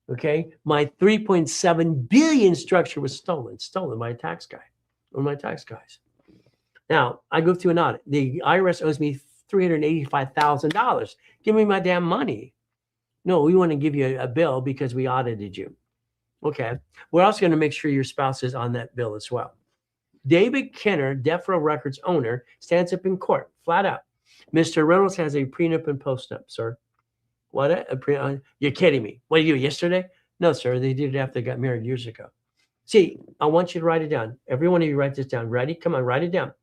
Speaker 2: Okay. My 3.7 billion structure was stolen by a tax guy, one of my tax guys. Now I go through an audit. The IRS owes me $385,000. Give me my damn money. No, we want to give you a bill because we audited you. Okay. We're also going to make sure your spouse is on that bill as well. David Kenner, Death Row Records owner, stands up in court, flat out. Mr. Reynolds has a prenup and postnup, sir. What? You're kidding me. What did you do yesterday? No, sir. They did it after they got married years ago. See, I want you to write it down. Every one of you write this down. Ready? Come on, write it down.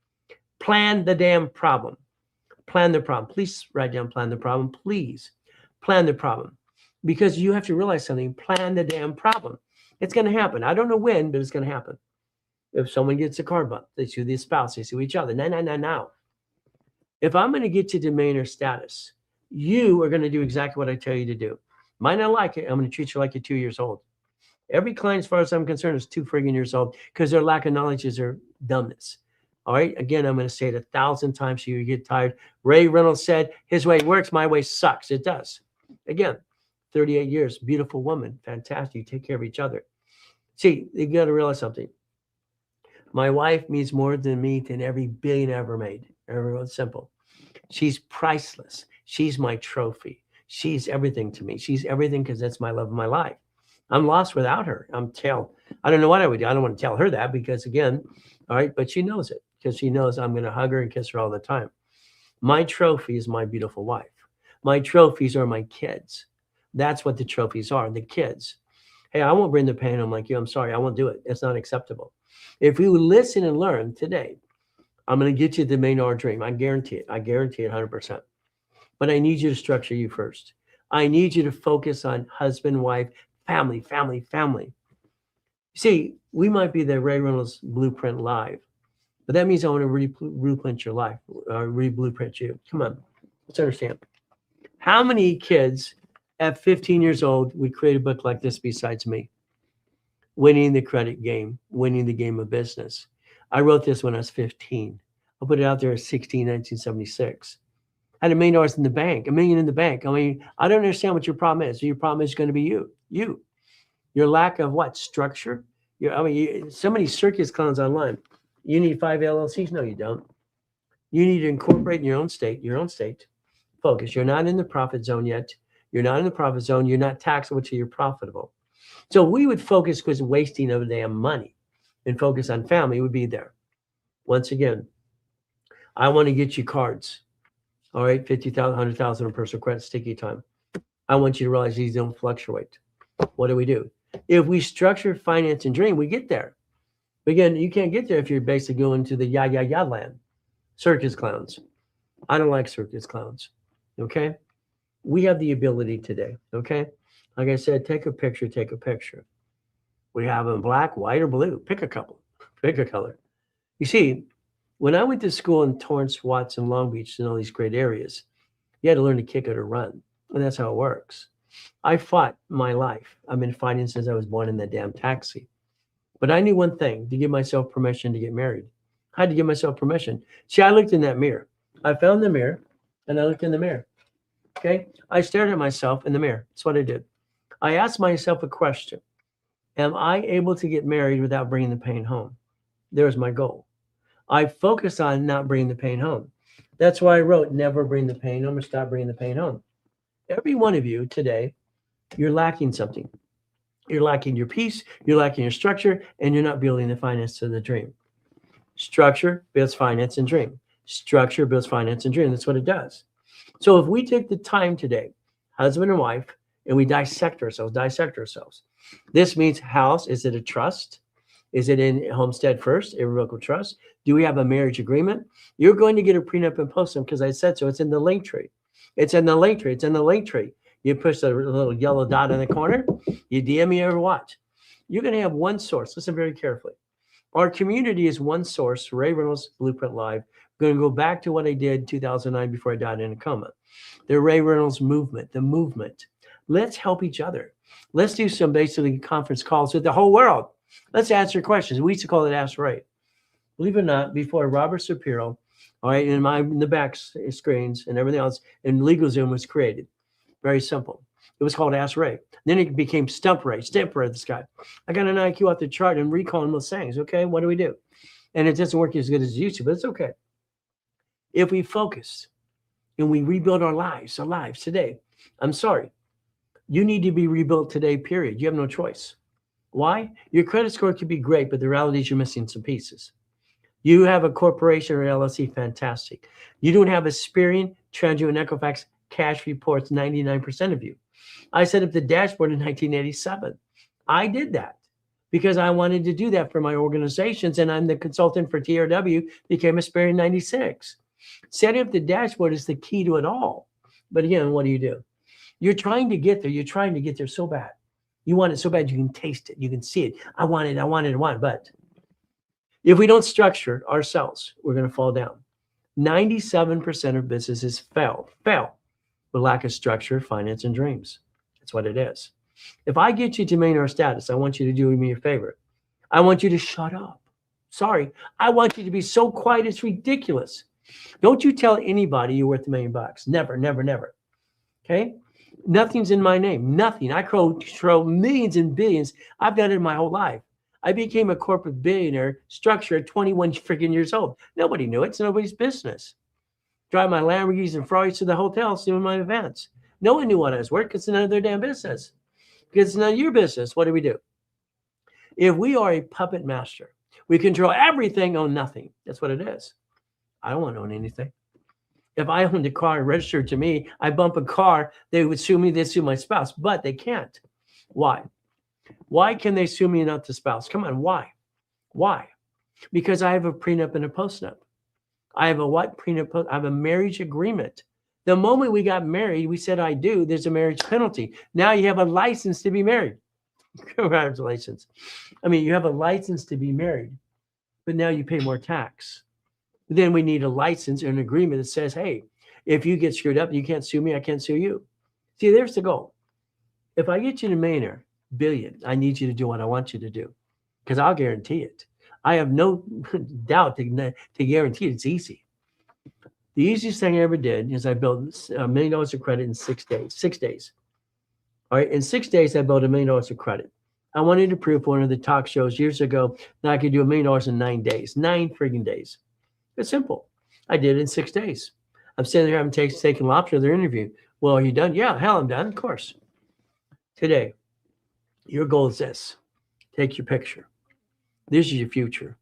Speaker 2: Plan the damn problem. Plan the problem. Please write down plan the problem. Please plan the problem. Because you have to realize something. Plan the damn problem. It's going to happen. I don't know when, but it's going to happen. If someone gets a car bump, they sue the spouse, they sue each other. No. If I'm going to get you domain or status, you are going to do exactly what I tell you to do. Might not like it. I'm going to treat you like you're 2 years old. Every client, as far as I'm concerned, is 2 friggin' years old because their lack of knowledge is their dumbness. All right. Again, I'm going to say it 1,000 times so you get tired. Ray Reynolds said, his way works, my way sucks. It does. Again, 38 years, beautiful woman, fantastic. You take care of each other. See, you got to realize something. My wife means more to me than every billion ever made. Everyone's simple. She's priceless. She's my trophy. She's everything to me. She's everything because that's my love of my life. I'm lost without her. I don't know what I would do. I don't want to tell her that because, again, all right, but she knows it because she knows I'm going to hug her and kiss her all the time. My trophy is my beautiful wife. My trophies are my kids. That's what the trophies are, the kids. Hey, I won't bring the pain home like you. I'm sorry. I won't do it. It's not acceptable. If you listen and learn today, I'm going to get you the main R dream. I guarantee it. I guarantee it 100%. But I need you to structure you first. I need you to focus on husband, wife, family. See, we might be the Ray Reynolds Blueprint Live, but that means I want to re-blueprint your life, re-blueprint you. Come on, let's understand. How many kids at 15 years old would create a book like this besides me? Winning the credit game, winning the game of business. I wrote this when I was 15. I put it out there at 16, 1976. I had $1 million in the bank, $1 million in the bank. I mean, I don't understand what your problem is. Your problem is going to be you. Your lack of what? Structure? So many circus clowns online. You need 5 LLCs? No, you don't. You need to incorporate in your own state. Focus. You're not in the profit zone yet. You're not in the profit zone. You're not taxable until you're profitable. So we would focus because wasting of damn money and focus on family would be there. Once again, I want to get you cards. All right, 50,000, 100,000 on personal credit, sticky time. I want you to realize these don't fluctuate. What do? If we structure, finance, and dream, we get there. But again, you can't get there if you're basically going to the ya land. Circus clowns. I don't like circus clowns. Okay? We have the ability today. Okay? Like I said, take a picture. We have them black, white, or blue. Pick a couple. Pick a color. You see, when I went to school in Torrance, Watson, Long Beach, and all these great areas, you had to learn to kick it or run. And that's how it works. I fought my life. I've been fighting since I was born in that damn taxi. But I knew one thing, to give myself permission to get married. I had to give myself permission. See, I looked in that mirror. I found the mirror, and I looked in the mirror. Okay? I stared at myself in the mirror. That's what I did. I asked myself a question. Am I able to get married without bringing the pain home? There's my goal. I focus on not bringing the pain home. That's why I wrote, never bring the pain home or stop bringing the pain home. Every one of you today, you're lacking something. You're lacking your peace, you're lacking your structure, and you're not building the finance to the dream. Structure builds finance and dream. Structure builds finance and dream. That's what it does. So if we take the time today, husband and wife, and we dissect ourselves. This means house, is it a trust? Is it in homestead first, irrevocable trust? Do we have a marriage agreement? You're going to get a prenup and postnup because I said so. It's in the link tree. It's in the link tree. You push the little yellow dot in the corner. You DM me or what? You're going to have one source. Listen very carefully. Our community is one source, Ray Reynolds Blueprint Live. I'm going to go back to what I did in 2009 before I died in a coma. The Ray Reynolds movement, the movement. Let's help each other. Let's do some basically conference calls with the whole world. Let's answer questions. We used to call it Ask Ray. Believe it or not, before Robert Shapiro, all right, in the back screens and everything else, and LegalZoom was created. Very simple. It was called Ask Ray. Then it became Stump Ray, this guy. I got an IQ off the chart and recalling those things. Okay, what do we do? And it doesn't work as good as it used to, but it's okay. If we focus and we rebuild our lives today, I'm sorry, you need to be rebuilt today, period. You have no choice. Why? Your credit score could be great, but the reality is you're missing some pieces. You have a corporation or LLC, fantastic. You don't have Experian, Transit, and Equifax cash reports, 99% of you. I set up the dashboard in 1987. I did that because I wanted to do that for my organizations, and I'm the consultant for TRW, became Experian in 96. Setting up the dashboard is the key to it all. But again, what do? You're trying to get there. You're trying to get there so bad. You want it so bad you can taste it. You can see it. I want it. But if we don't structure ourselves, we're going to fall down. 97% of businesses fail with lack of structure, finance, and dreams. That's what it is. If I get you to millionaire status, I want you to do me a favor. I want you to shut up. Sorry. I want you to be so quiet, it's ridiculous. Don't you tell anybody you're worth $1 million. Never, never, never. Okay? Nothing's in my name. Nothing. I control millions and billions. I've done it my whole life. I became a corporate billionaire structure at 21 freaking years old. Nobody knew it. It's nobody's business. Drive my Lamborghinis and Ferraris to the hotels doing my events. No one knew what I was worth because it's none of their damn business. Because it's none of your business. What do? If we are a puppet master, we control everything, own nothing. That's what it is. I don't want to own anything. If I owned a car registered to me, I bump a car, they would sue me, they'd sue my spouse, but they can't. Why? Why can they sue me and not the spouse? Come on, why? Why? Because I have a prenup and a postnup. I have a what? Prenup, I have a marriage agreement. The moment we got married, we said, I do, there's a marriage penalty. Now you have a license to be married. Congratulations. I mean, you have a license to be married, but now you pay more tax. Then we need a license or an agreement that says, hey, if you get screwed up, you can't sue me, I can't sue you. See, there's the goal. If I get you to millionaire, billion, I need you to do what I want you to do because I'll guarantee it. I have no doubt to guarantee it's easy. The easiest thing I ever did is I built $1 million of credit in 6 days. 6 days. All right, in 6 days, I built $1 million of credit. I wanted to prove one of the talk shows years ago that I could do $1 million in 9 days, 9 friggin' days. It's simple. I did it in 6 days. I'm sitting there having taken lobster their interview. Well, are you done? Yeah, hell, I'm done. Of course. Today, your goal is this. Take your picture. This is your future.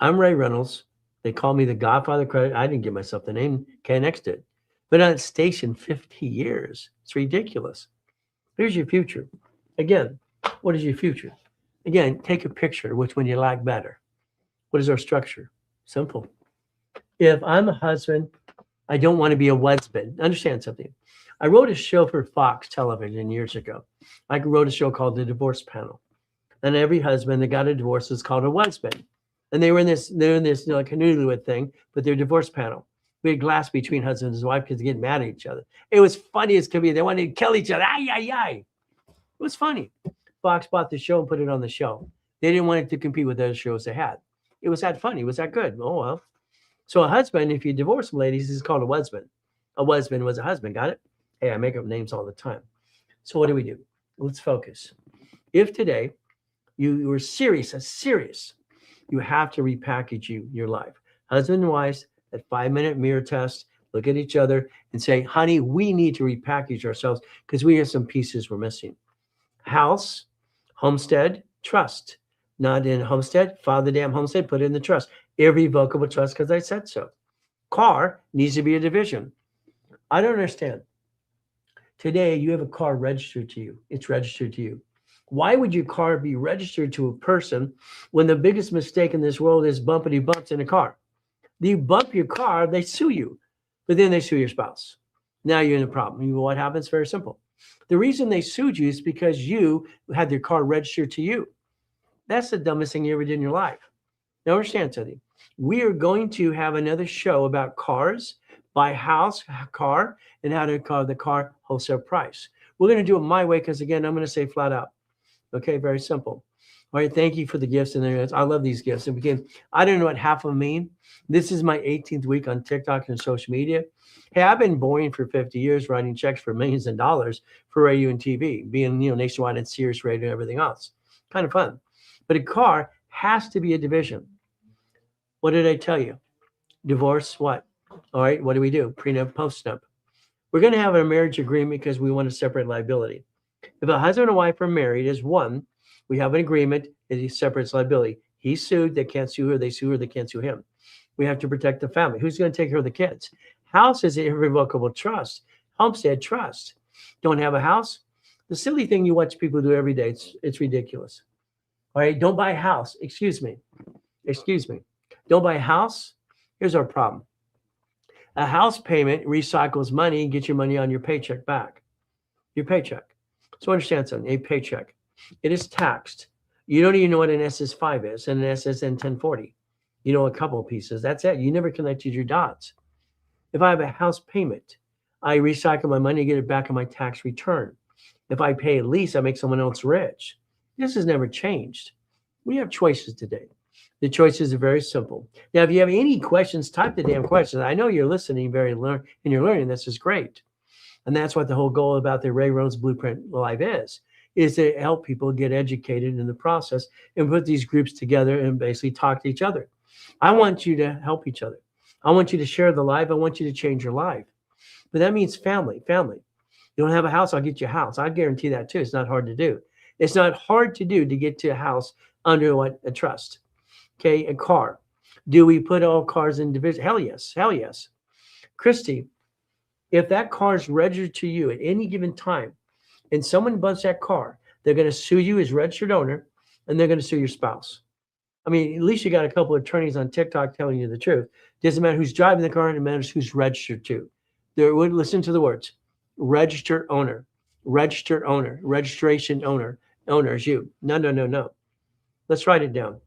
Speaker 2: I'm Ray Reynolds. They call me the Godfather of Credit. I didn't give myself the name. KNX did. Been on station 50 years. It's ridiculous. Here's your future. Again, what is your future? Again, take a picture. Which one you like better? What is our structure? Simple. If I'm a husband, I don't want to be a husband. Understand something. I wrote a show for Fox Television years ago. I wrote a show called The Divorce Panel. And every husband that got a divorce is called a husband. And they're in this like a newlywed thing, but they're divorce panel. We had glass between husband and wife because they get mad at each other. It was funny as could be. They wanted to kill each other. Ay, ay, ay. It was funny. Fox bought the show and put it on the show. They didn't want it to compete with other shows they had. It was that funny. It was that good. Oh, well. So a husband, if you divorce them, ladies, is called a husband. A husband was a husband. Got it? Hey, I make up names all the time. So what do? Let's focus. If today you were serious, you have to repackage your life. Husband and wife, that 5-minute mirror test, look at each other and say, honey, we need to repackage ourselves because we have some pieces we're missing. House, homestead, trust. Not in homestead, file the damn homestead, put it in the trust. Irrevocable trust because I said so. Car needs to be a division. I don't understand. Today, you have a car registered to you. It's registered to you. Why would your car be registered to a person when the biggest mistake in this world is bumpity bumps in a car? You bump your car, they sue you, but then they sue your spouse. Now you're in a problem. What happens? Very simple. The reason they sued you is because you had their car registered to you. That's the dumbest thing you ever did in your life. Now understand something. We are going to have another show about cars, buy house, car, and how to call the car wholesale price. We're going to do it my way because, again, I'm going to say flat out. Okay, very simple. All right, thank you for the gifts. And I love these gifts. I don't know what half of them mean. This is my 18th week on TikTok and social media. Hey, I've been boring for 50 years, writing checks for millions of dollars for radio and TV, being nationwide and Sirius Radio and everything else. Kind of fun. But a car has to be a division. What did I tell you? Divorce, what? All right, what do we do? Prenup, postnup. We're going to have a marriage agreement because we want to separate liability. If a husband and wife are married as one, we have an agreement that he separates liability. He's sued, they can't sue her, they sue her, they can't sue him. We have to protect the family. Who's going to take care of the kids? House is irrevocable trust. Homestead trust. Don't have a house? The silly thing you watch people do every day, it's ridiculous. All right, don't buy a house. Excuse me. Don't buy a house. Here's our problem. A house payment recycles money and gets your money on your paycheck back. Your paycheck. So understand something, a paycheck. It is taxed. You don't even know what an SS5 is and an SSN 1040. You know a couple of pieces. That's it. You never connected your dots. If I have a house payment, I recycle my money, get it back on my tax return. If I pay a lease, I make someone else rich. This has never changed. We have choices today. The choices are very simple. Now, if you have any questions, type the damn questions. I know you're listening and you're learning. This is great. And that's what the whole goal about the Ray Reynolds Blueprint Live is to help people get educated in the process and put these groups together and basically talk to each other. I want you to help each other. I want you to share the live. I want you to change your life. But that means family. You don't have a house, I'll get you a house. I guarantee that too. It's not hard to do. It's not hard to do to get to a house under what? A trust. Okay, a car. Do we put all cars in division? Hell yes. Christy, if that car is registered to you at any given time and someone busts that car, they're going to sue you as registered owner and they're going to sue your spouse. I mean, at least you got a couple of attorneys on TikTok telling you the truth. Doesn't matter who's driving the car, it matters who's registered to. Listen to the words. Registered owner, registration owner is you. No. Let's write it down.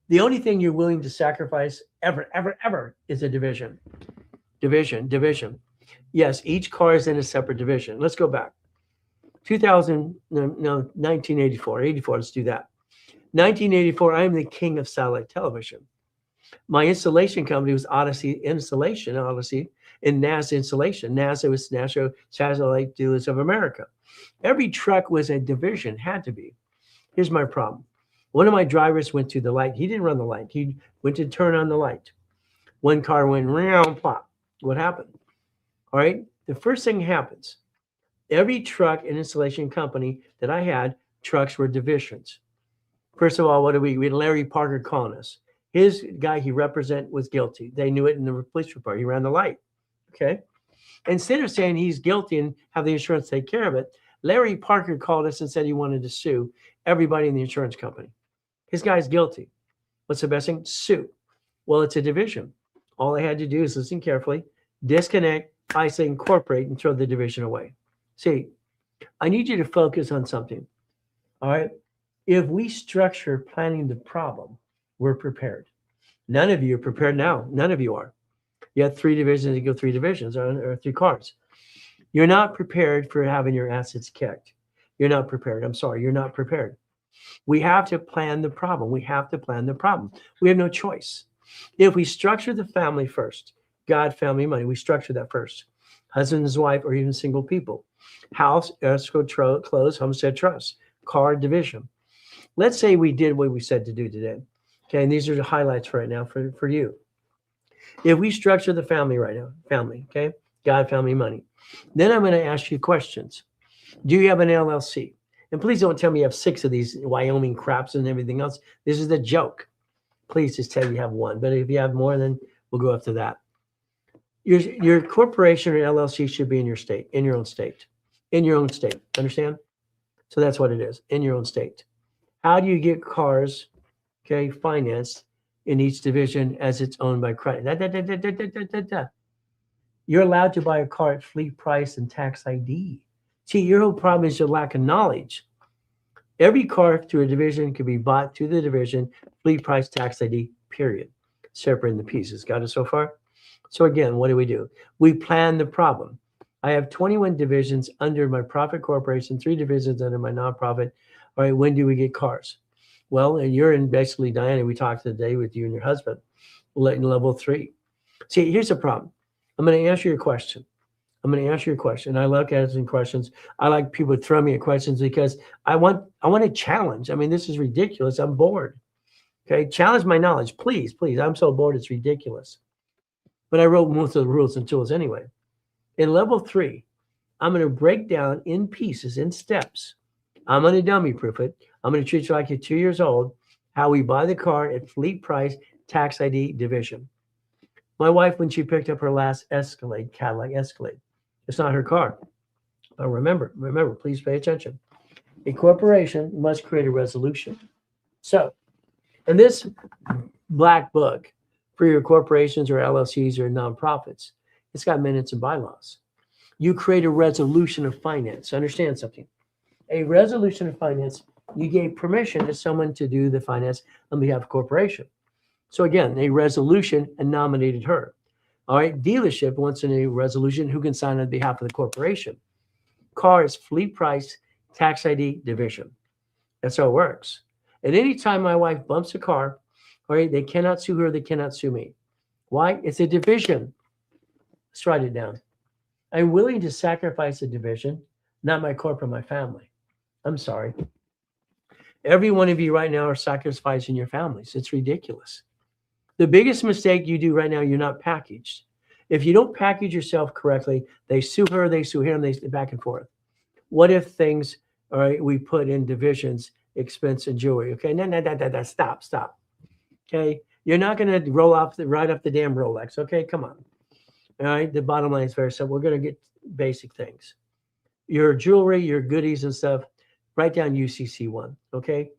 Speaker 2: The only thing you're willing to sacrifice ever is a division. Division. Yes, each car is in a separate division. Let's go back. 1984, 84, let's do that. 1984, I'm the king of satellite television. My installation company was Odyssey and NASA Installation. NASA was National Satellite Dealers of America. Every truck was a division, had to be. Here's my problem. One of my drivers went to the light. He didn't run the light. He went to turn on the light. One car went round, plop. What happened? All right. The first thing happens. Every truck and installation company that I had, trucks were divisions. First of all, we had Larry Parker calling us. His guy he represented was guilty. They knew it in the police report. He ran the light. Okay. Instead of saying he's guilty and have the insurance take care of it, Larry Parker called us and said he wanted to sue everybody in the insurance company. His guy's guilty. What's the best thing? Sue. Well, it's a division. All I had to do is listen carefully, disconnect, isolate, incorporate, and throw the division away. See, I need you to focus on something. All right. If we structure planning the problem, we're prepared. None of you are prepared now. None of you are. You have 3 divisions, you go 3 divisions or 3 cars. You're not prepared for having your assets kicked. You're not prepared. I'm sorry, you're not prepared. We have to plan the problem. We have no choice. If we structure the family first, God, family, money, we structure that first. Husband and wife, or even single people. House, escrow, close, homestead trust, car, division. Let's say we did what we said to do today. Okay, and these are the highlights right now for you. If we structure the family right now, family, okay, God, family, money, then I'm going to ask you questions. Do you have an LLC? And please don't tell me you have 6 of these Wyoming craps and everything else. This is a joke. Please just tell you have 1. But if you have more, then we'll go after that. Your corporation or LLC should be in your state, in your own state. Understand? So that's what it is, in your own state. How do you get cars, okay, financed in each division as it's owned by credit? You're allowed to buy a car at fleet price and tax ID. See, your whole problem is your lack of knowledge. Every car through a division can be bought through the division, fleet price, tax ID, period. Separating the pieces. Got it so far? So again, what do? We plan the problem. I have 21 divisions under my profit corporation, 3 divisions under my nonprofit. All right, when do we get cars? Well, and you're in basically, Diana, we talked today with you and your husband, level 3. See, here's the problem. I'm going to answer your question. I like answering questions. I like people to throw me at questions because I want a challenge. I mean, this is ridiculous. I'm bored. Okay, challenge my knowledge, please, please. I'm so bored, it's ridiculous. But I wrote most of the rules and tools anyway. In level 3, I'm going to break down in pieces, in steps. I'm going to dummy proof it. I'm going to treat you like you're 2 years old. How we buy the car at fleet price, tax ID division. My wife, when she picked up her last Escalade, Cadillac Escalade, it's not her car. But remember, please pay attention. A corporation must create a resolution. So, in this black book for your corporations or LLCs or nonprofits, it's got minutes and bylaws. You create a resolution of finance. Understand something. A resolution of finance, you gave permission to someone to do the finance on behalf of a corporation. So again, a resolution and nominated her. All right, dealership wants a resolution who can sign on behalf of the corporation. Car is fleet price, tax ID division. That's how it works. At any time my wife bumps a car, all right, they cannot sue her, they cannot sue me. Why? It's a division. Let's write it down. I'm willing to sacrifice a division, not my corporate, my family. I'm sorry. Every one of you right now are sacrificing your families. It's ridiculous. The biggest mistake you do right now, you're not packaged. If you don't package yourself correctly, they sue her, they sue him, they back and forth. What if things, all right, we put in divisions, expense and jewelry? Okay, no, stop. Okay, you're not going to right up the damn Rolex. Okay, come on. All right, the bottom line is very simple. We're going to get basic things. Your jewelry, your goodies and stuff, write down UCC1, okay?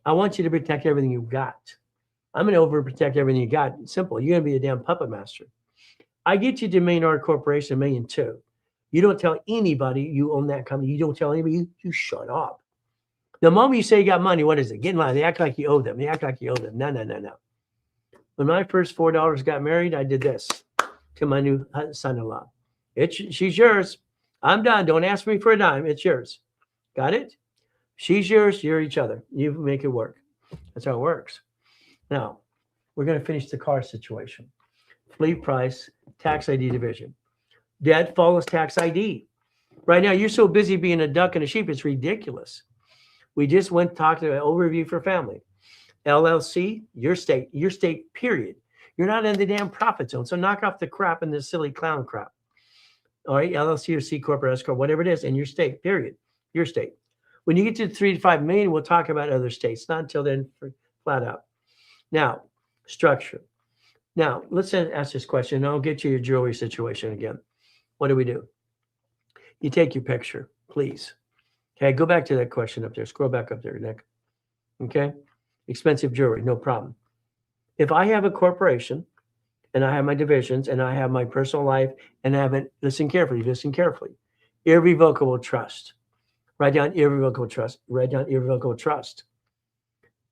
Speaker 2: I want you to protect everything you've got. I'm going to overprotect everything you got. Simple. You're going to be a damn puppet master. I get you to Maynard Corporation, $1.2 million. You don't tell anybody you own that company. You don't tell anybody. You shut up. The moment you say you got money, what is it? Get in line. They act like you owe them. No. When my first $4 got married, I did this to my new son-in-law. She's yours. I'm done. Don't ask me for a dime. It's yours. Got it? She's yours. You're each other. You make it work. That's how it works. Now, we're going to finish the car situation. Fleet price, tax ID division. Debt follows tax ID. Right now, you're so busy being a duck and a sheep, it's ridiculous. We just talked about an overview for family. LLC, your state, period. You're not in the damn profit zone, so knock off the crap and the silly clown crap. All right, LLC or C corporate S corp, whatever it is, in your state, period. Your state. When you get to 3 to 5 million, we'll talk about other states. Not until then, flat out. Now, structure. Now, let's ask this question. I'll get you your jewelry situation again. What do we do? You take your picture, please. Okay, go back to that question up there. Scroll back up there, Nick. Okay, expensive jewelry, no problem. If I have a corporation and I have my divisions and I have my personal life and I have it, listen carefully. Irrevocable trust. Write down irrevocable trust.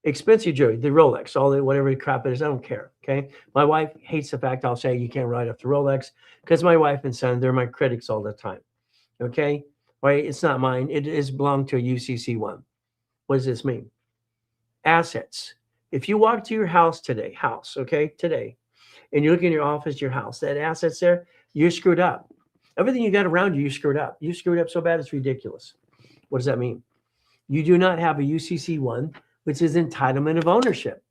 Speaker 2: Expensive jewelry, the Rolex, all the whatever crap it is, I don't care. Okay. My wife hates the fact I'll say you can't write off the Rolex because my wife and son, they're my critics all the time. Okay. Right. It's not mine. It is belonged to a UCC1. What does this mean? Assets. If you walk to your house today, and you look in your office, your house, that asset's there, you're screwed up. Everything you got around you, you screwed up. You screwed up so bad, it's ridiculous. What does that mean? You do not have a UCC1, which is entitlement of ownership.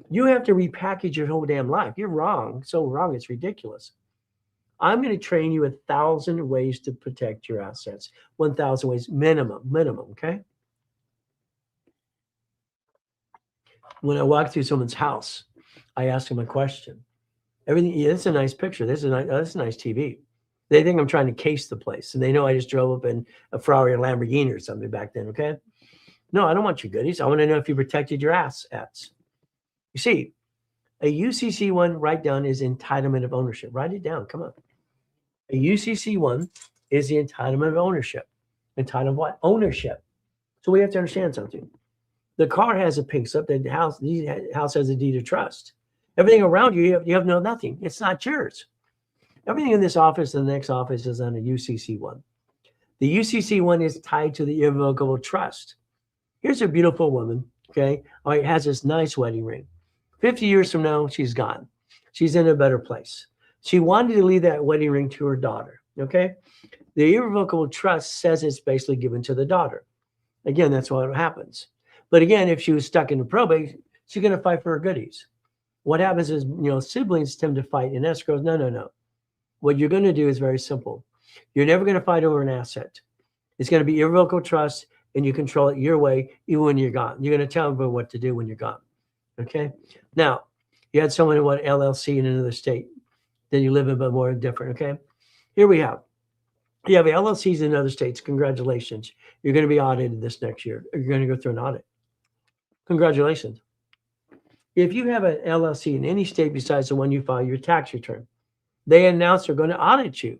Speaker 2: You have to repackage your whole damn life. You're wrong. So wrong, it's ridiculous. I'm going to train you 1,000 ways to protect your assets. 1,000 ways minimum, okay? When I walk through someone's house, I ask them a question. Everything, yeah, this is a nice picture. This is a nice TV. They think I'm trying to case the place. And they know I just drove up in a Ferrari or Lamborghini or something back then, okay? No, I don't want your goodies. I want to know if you protected your assets. You see, a UCC1 write down is entitlement of ownership. Write it down. Come on. A UCC1 is the entitlement of ownership. Entitlement what? Ownership. So we have to understand something. The car has a pink slip. The house has a deed of trust. Everything around you, you have nothing. It's not yours. Everything in this office and the next office is on a UCC1. The UCC1 is tied to the irrevocable trust. Here's a beautiful woman, okay? All right, has this nice wedding ring. 50 years from now, she's gone. She's in a better place. She wanted to leave that wedding ring to her daughter, okay? The irrevocable trust says it's basically given to the daughter. Again, that's what happens. But again, if she was stuck in the probate, she's going to fight for her goodies. What happens is, siblings tend to fight in escrows. No, no, no. What you're going to do is very simple. You're never going to fight over an asset. It's going to be irrevocable trust, and you control it your way, even when you're gone. You're going to tell them what to do when you're gone. Okay. Now, you had someone who went LLC in another state. Then you live in, but more different. Okay. Here we have. You have LLCs in other states. Congratulations. You're going to be audited this next year. You're going to go through an audit. Congratulations. If you have an LLC in any state besides the one you file your tax return, they announce they're going to audit you.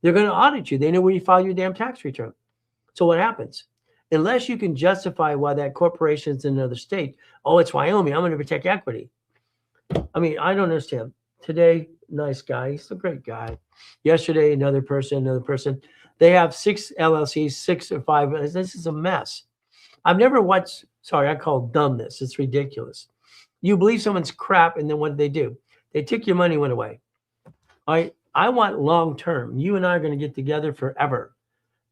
Speaker 2: They're going to audit you. They know where you file your damn tax return. So what happens? Unless you can justify why that corporation's in another state, oh, it's Wyoming, I'm going to protect equity. I mean, I don't understand. Today, nice guy. He's a great guy. Yesterday, another person. They have 6 LLCs, 6 or 5. This is a mess. I've never watched, sorry, I call dumb this. It's ridiculous. You believe someone's crap, and then what do? They took your money, went away. All right. I want long term. You and I are going to get together forever.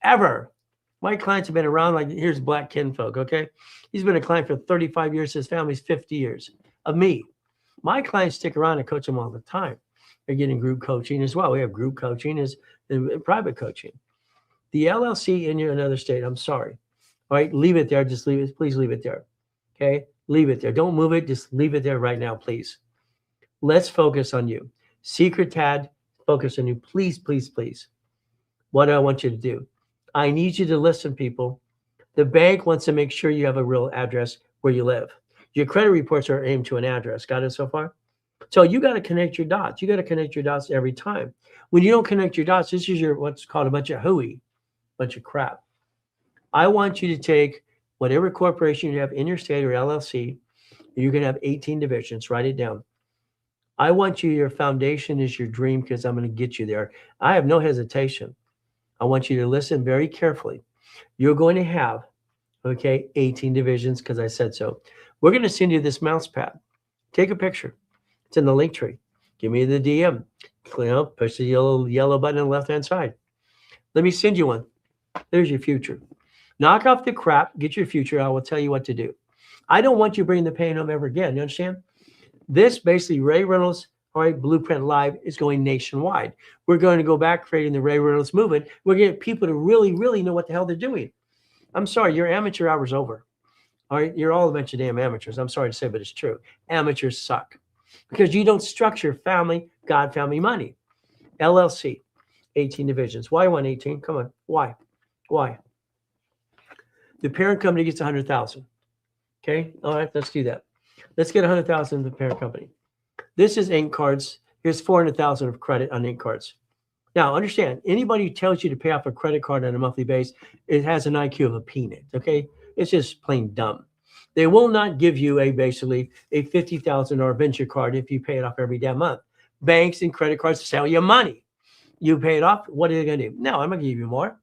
Speaker 2: Ever. My clients have been around, like here's Black Kinfolk, okay? He's been a client for 35 years. His family's 50 years of me. My clients stick around and coach them all the time. They're getting group coaching as well. We have group coaching as private coaching. The LLC in another state, I'm sorry. All right, leave it there. Just leave it. Please leave it there. Okay, leave it there. Don't move it. Just leave it there right now, please. Let's focus on you. Secret Tad, focus on you. Please, please, please. What do I want you to do? I need you to listen, people. The bank wants to make sure you have a real address where you live. Your credit reports are aimed to an address. Got it so far? So you got to connect your dots. You got to connect your dots every time. When you don't connect your dots, this is your what's called a bunch of hooey, bunch of crap. I want you to take whatever corporation you have in your state or LLC. You're going to have 18 divisions. Write it down. I want you, your foundation is your dream because I'm going to get you there. I have no hesitation. I want you to listen very carefully. You're going to have, 18 divisions because I said so. We're going to send you this mouse pad. Take a picture. It's in the link tree. Give me the DM. Push the yellow button on the left-hand side. Let me send you one. There's your future. Knock off the crap. Get your future. I will tell you what to do. I don't want you bringing the pain home ever again. You understand? This basically, Ray Reynolds, Blueprint Live is going nationwide. We're going to go back creating the Ray Reynolds movement. We're going to get people to really, really know what the hell they're doing. I'm sorry, your amateur hour's over. All right, you're all a bunch of damn amateurs. I'm sorry to say, but it's true. Amateurs suck because you don't structure family, God, family money. LLC, 18 divisions. Why 118? Come on, why? Why? The parent company gets 100,000. Okay, all right, let's do that. Let's get 100,000 in the parent company. This is ink cards. Here's 400,000 of credit on ink cards. Now, understand, anybody who tells you to pay off a credit card on a monthly basis, it has an IQ of a peanut, okay? It's just plain dumb. They will not give you basically a $50,000 venture card if you pay it off every damn month. Banks and credit cards sell you money. You pay it off, what are they going to do? No, I'm going to give you more.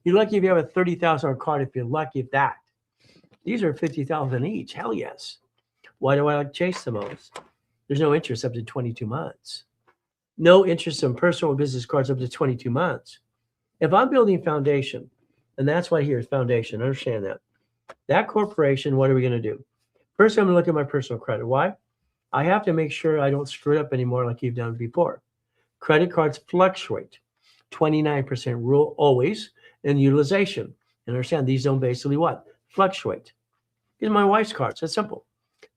Speaker 2: You're lucky if you have a $30,000 card, if you're lucky at that. These are $50,000 each. Hell yes. Why do I like Chase the most? There's no interest up to 22 months. No interest in personal or business cards up to 22 months. If I'm building foundation, and that's why here is foundation, understand that. That corporation, what are we going to do? First, I'm going to look at my personal credit. Why? I have to make sure I don't screw it up anymore like you've done before. Credit cards fluctuate. 29% rule always in utilization. And understand these don't basically what? Fluctuate. These are my wife's cards. It's simple.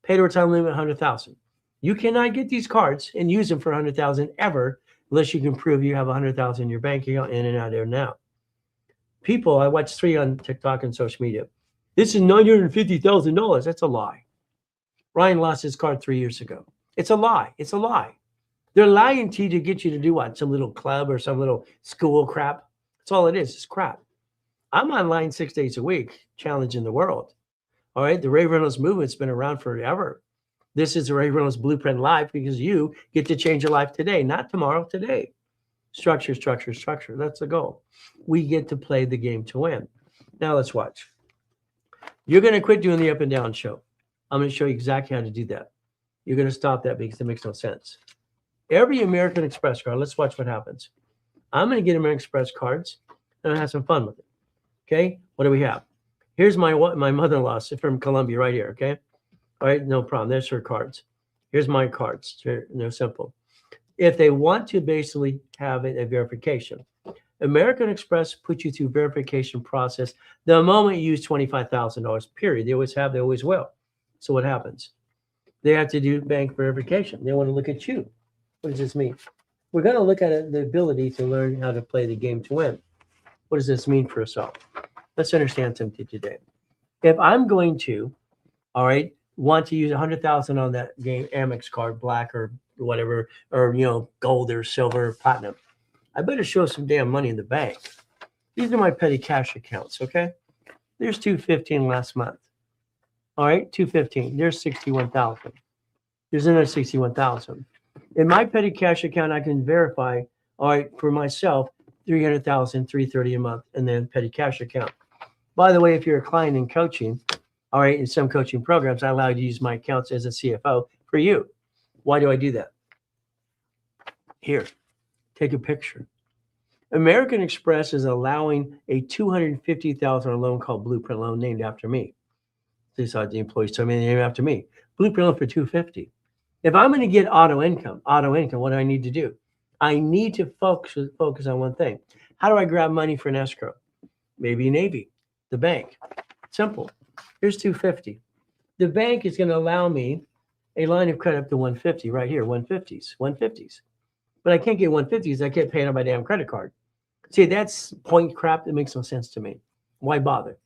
Speaker 2: Pay to time limit 100,000. You cannot get these cards and use them for 100,000 ever unless you can prove you have 100,000 in your bank account in and out there now. People, I watched 3 on TikTok and social media. This is $950,000. That's a lie. Ryan lost his card 3 years ago. It's a lie. It's a lie. They're lying to you to get you to do what? Some little club or some little school crap. That's all it is. It's crap. I'm online 6 days a week, challenging the world. All right. The Ray Reynolds movement's been around forever. This is the Ray Reynolds Blueprint Live because you get to change your life today, not tomorrow, today. Structure, structure, structure. That's the goal. We get to play the game to win. Now let's watch. You're going to quit doing the up and down show. I'm going to show you exactly how to do that. You're going to stop that because it makes no sense. Every American Express card, let's watch what happens. I'm going to get American Express cards and I'll have some fun with it. Okay, what do we have? Here's my mother-in-law from Colombia right here, okay? All right, no problem. There's her cards. Here's my cards. They're simple. If they want to basically have a verification, American Express puts you through verification process the moment you use $25,000, period. They always have, they always will. So what happens? They have to do bank verification. They want to look at you. What does this mean? We're going to look at the ability to learn how to play the game to win. What does this mean for us all? Let's understand something today. If I'm going to, all right, want to use 100,000 on that game Amex card, black or whatever, or gold or silver, platinum, I better show some damn money in the bank. These are my petty cash accounts, okay? There's 215 last month. All right, 215. There's 61,000. There's another 61,000. In my petty cash account, I can verify, all right, for myself, 300,000, 330 a month, and then petty cash account. By the way, if you're a client in coaching, all right, in some coaching programs, I allow you to use my accounts as a CFO for you. Why do I do that? Here, take a picture. American Express is allowing a $250,000 loan called Blueprint Loan, named after me. These are the employees told me they named after me. Blueprint Loan for $250,000. If I'm going to get auto income, what do I need to do? I need to focus on one thing. How do I grab money for an escrow? Maybe Navy, the bank. Simple. Here's $250,000. The bank is going to allow me a line of credit up to $150,000 right here, $150,000. But I can't get $150,000. I can't pay it on my damn credit card. See, that's point crap that makes no sense to me. Why bother?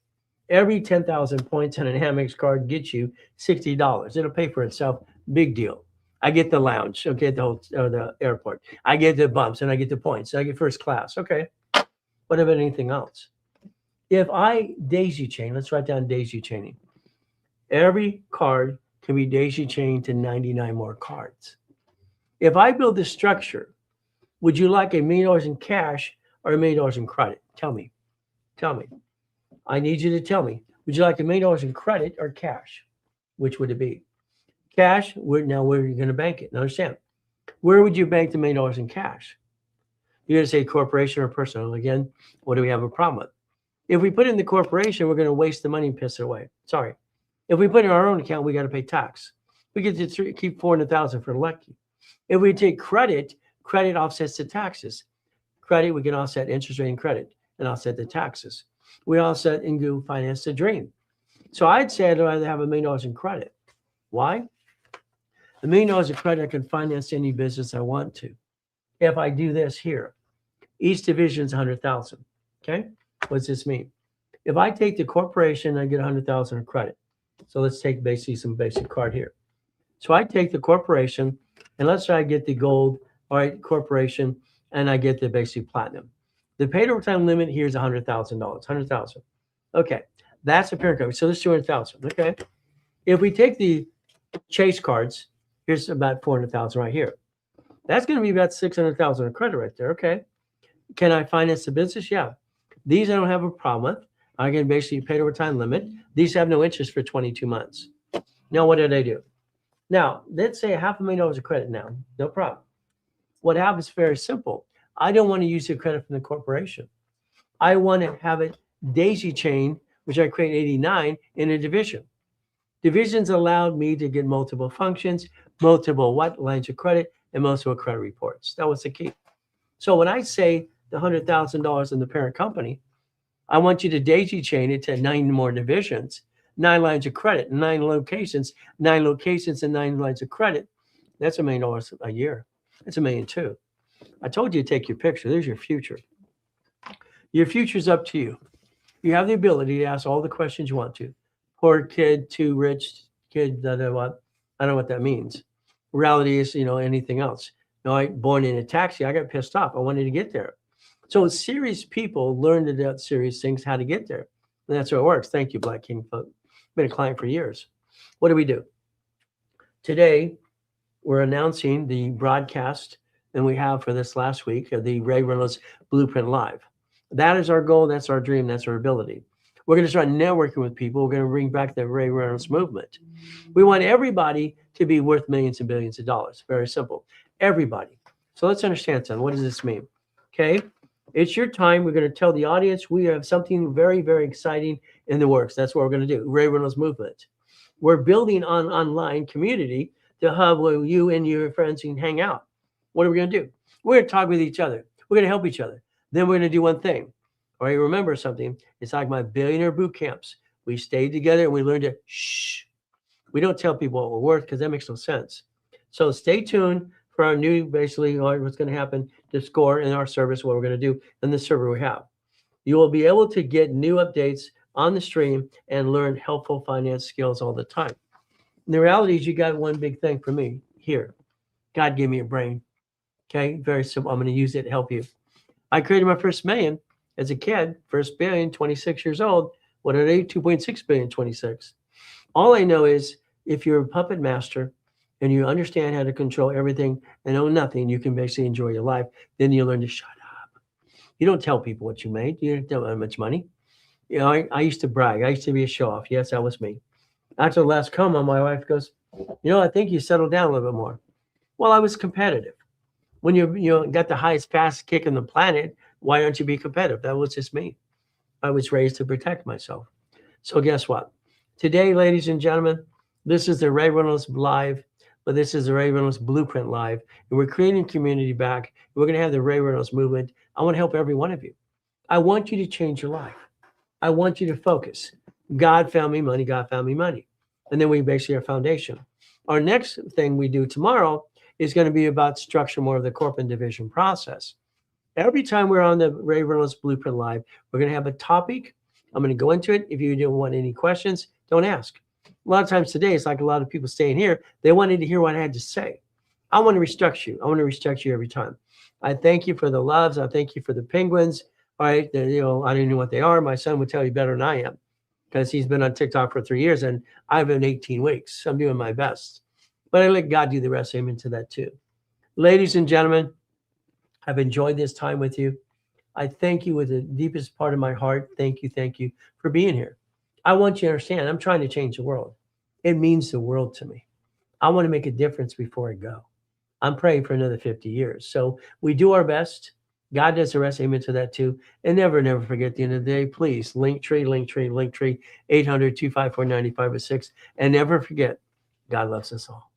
Speaker 2: Every 10,000 points on an Amex card gets you $60. It'll pay for itself. Big deal. I get the lounge. Okay, at the airport. I get the bumps and I get the points. I get first class. Okay. What about anything else? If I daisy chain, let's write down daisy chaining. Every card can be daisy chained to 99 more cards. If I build this structure, would you like $1 million in cash or $1 million in credit? Tell me. I need you to tell me. Would you like $1 million in credit or cash? Which would it be? Cash, now where are you going to bank it? Now understand, where would you bank the $1 million in cash? You're going to say corporation or personal. Again, what do we have a problem with? If we put it in the corporation, we're going to waste the money and piss it away. Sorry. If we put it in our own account, we got to pay tax. We get to keep $400,000 for lucky. If we take credit offsets the taxes. Credit, we can offset interest rate and credit and offset the taxes. We offset and go finance the dream. So I'd say I'd rather have $1 million in credit. Why? $1 million in credit, I can finance any business I want to. If I do this here, each division is 100,000. Okay, what does this mean? If I take the corporation, I get 100,000 in credit. So let's take basically some basic card here. So I take the corporation, and let's say I get the gold, all right, corporation, and I get the basic platinum. The paid overtime limit here is $100,000. 100,000. Okay, that's a parent company. So this is 200,000. Okay, if we take the Chase cards, here's about 400,000 right here. That's going to be about 600,000 in credit right there. Okay, can I finance the business? Yeah, these I don't have a problem with. I can basically paid overtime limit. These have no interest for 22 months. Now, what did I do? Now, let's say $500,000 of credit now. No problem. What happens is very simple. I don't want to use the credit from the corporation. I want to have it daisy chain, which I create 89 in a division. Divisions allowed me to get multiple functions, multiple lines of credit, and multiple credit reports. That was the key. So when I say the $100,000 in the parent company, I want you to daisy chain it to 9 more divisions, 9 lines of credit, 9 locations, and 9 lines of credit. That's $1 million a year. That's $1.2 million. I told you to take your picture. There's your future. Your future's up to you. You have the ability to ask all the questions you want to. Poor kid, too rich kid, what? I don't know what that means. Reality is, anything else. Born in a taxi, I got pissed off. I wanted to get there. So serious people learn to do serious things, how to get there. And that's how it works. Thank you, Black King folk. Been a client for years. What do we do? Today, we're announcing the broadcast, and we have for this last week, of the Ray Reynolds Blueprint Live. That is our goal. That's our dream. That's our ability. We're going to start networking with people. We're going to bring back the Ray Reynolds movement. We want everybody to be worth millions and billions of dollars. Very simple. Everybody. So let's understand something. What does this mean? Okay. It's your time. We're going to tell the audience we have something very, very exciting in the works. That's what we're going to do. Ray Reynolds movement. We're building an online community to hub where you and your friends can hang out. What are we going to do? We're going to talk with each other. We're going to help each other. Then we're going to do one thing. All right, remember something. It's like my billionaire boot camps. We stayed together and we learned to shh. We don't tell people what we're worth because that makes no sense. So stay tuned for our new, basically, what's going to happen to score in our service, what we're going to do in the server we have. You will be able to get new updates on the stream and learn helpful finance skills all the time. And the reality is you got one big thing for me here. God gave me a brain. Okay, very simple. I'm going to use it to help you. I created my first million as a kid, first billion, 26 years old. What are they? 2.6 billion, 26. All I know is if you're a puppet master and you understand how to control everything and own nothing, you can basically enjoy your life. Then you learn to shut up. You don't tell people what you made. You don't tell how much money. You know, I used to brag. I used to be a show off. Yes, that was me. After the last coma, my wife goes, I think you settled down a little bit more. Well, I was competitive. When you got the highest fast kick in the planet, why don't you be competitive? That was just me. I was raised to protect myself. So guess what? Today, ladies and gentlemen, this is the Ray Reynolds Live, but this is the Ray Reynolds Blueprint Live. And we're creating community back. We're going to have the Ray Reynolds movement. I want to help every one of you. I want you to change your life. I want you to focus. God found me money, God found me money. And then we basically our foundation. Our next thing we do tomorrow is going to be about structure more of the corporate division process. Every time we're on the Ray Reynolds Blueprint Live, we're going to have a topic. I'm going to go into it. If you don't want any questions, don't ask. A lot of times today, it's like a lot of people staying here. They wanted to hear what I had to say. I want to restructure you. I want to restructure you every time. I thank you for the loves. I thank you for the penguins. All right. I don't know what they are. My son would tell you better than I am because he's been on TikTok for 3 years and I've been 18 weeks. I'm doing my best. But I let God do the rest. Amen to that too. Ladies and gentlemen, I've enjoyed this time with you. I thank you with the deepest part of my heart. Thank you for being here. I want you to understand, I'm trying to change the world. It means the world to me. I want to make a difference before I go. I'm praying for another 50 years. So we do our best. God does the rest. Amen to that too. And never forget at the end of the day, please, Linktree, 800-254-9506. And never forget, God loves us all.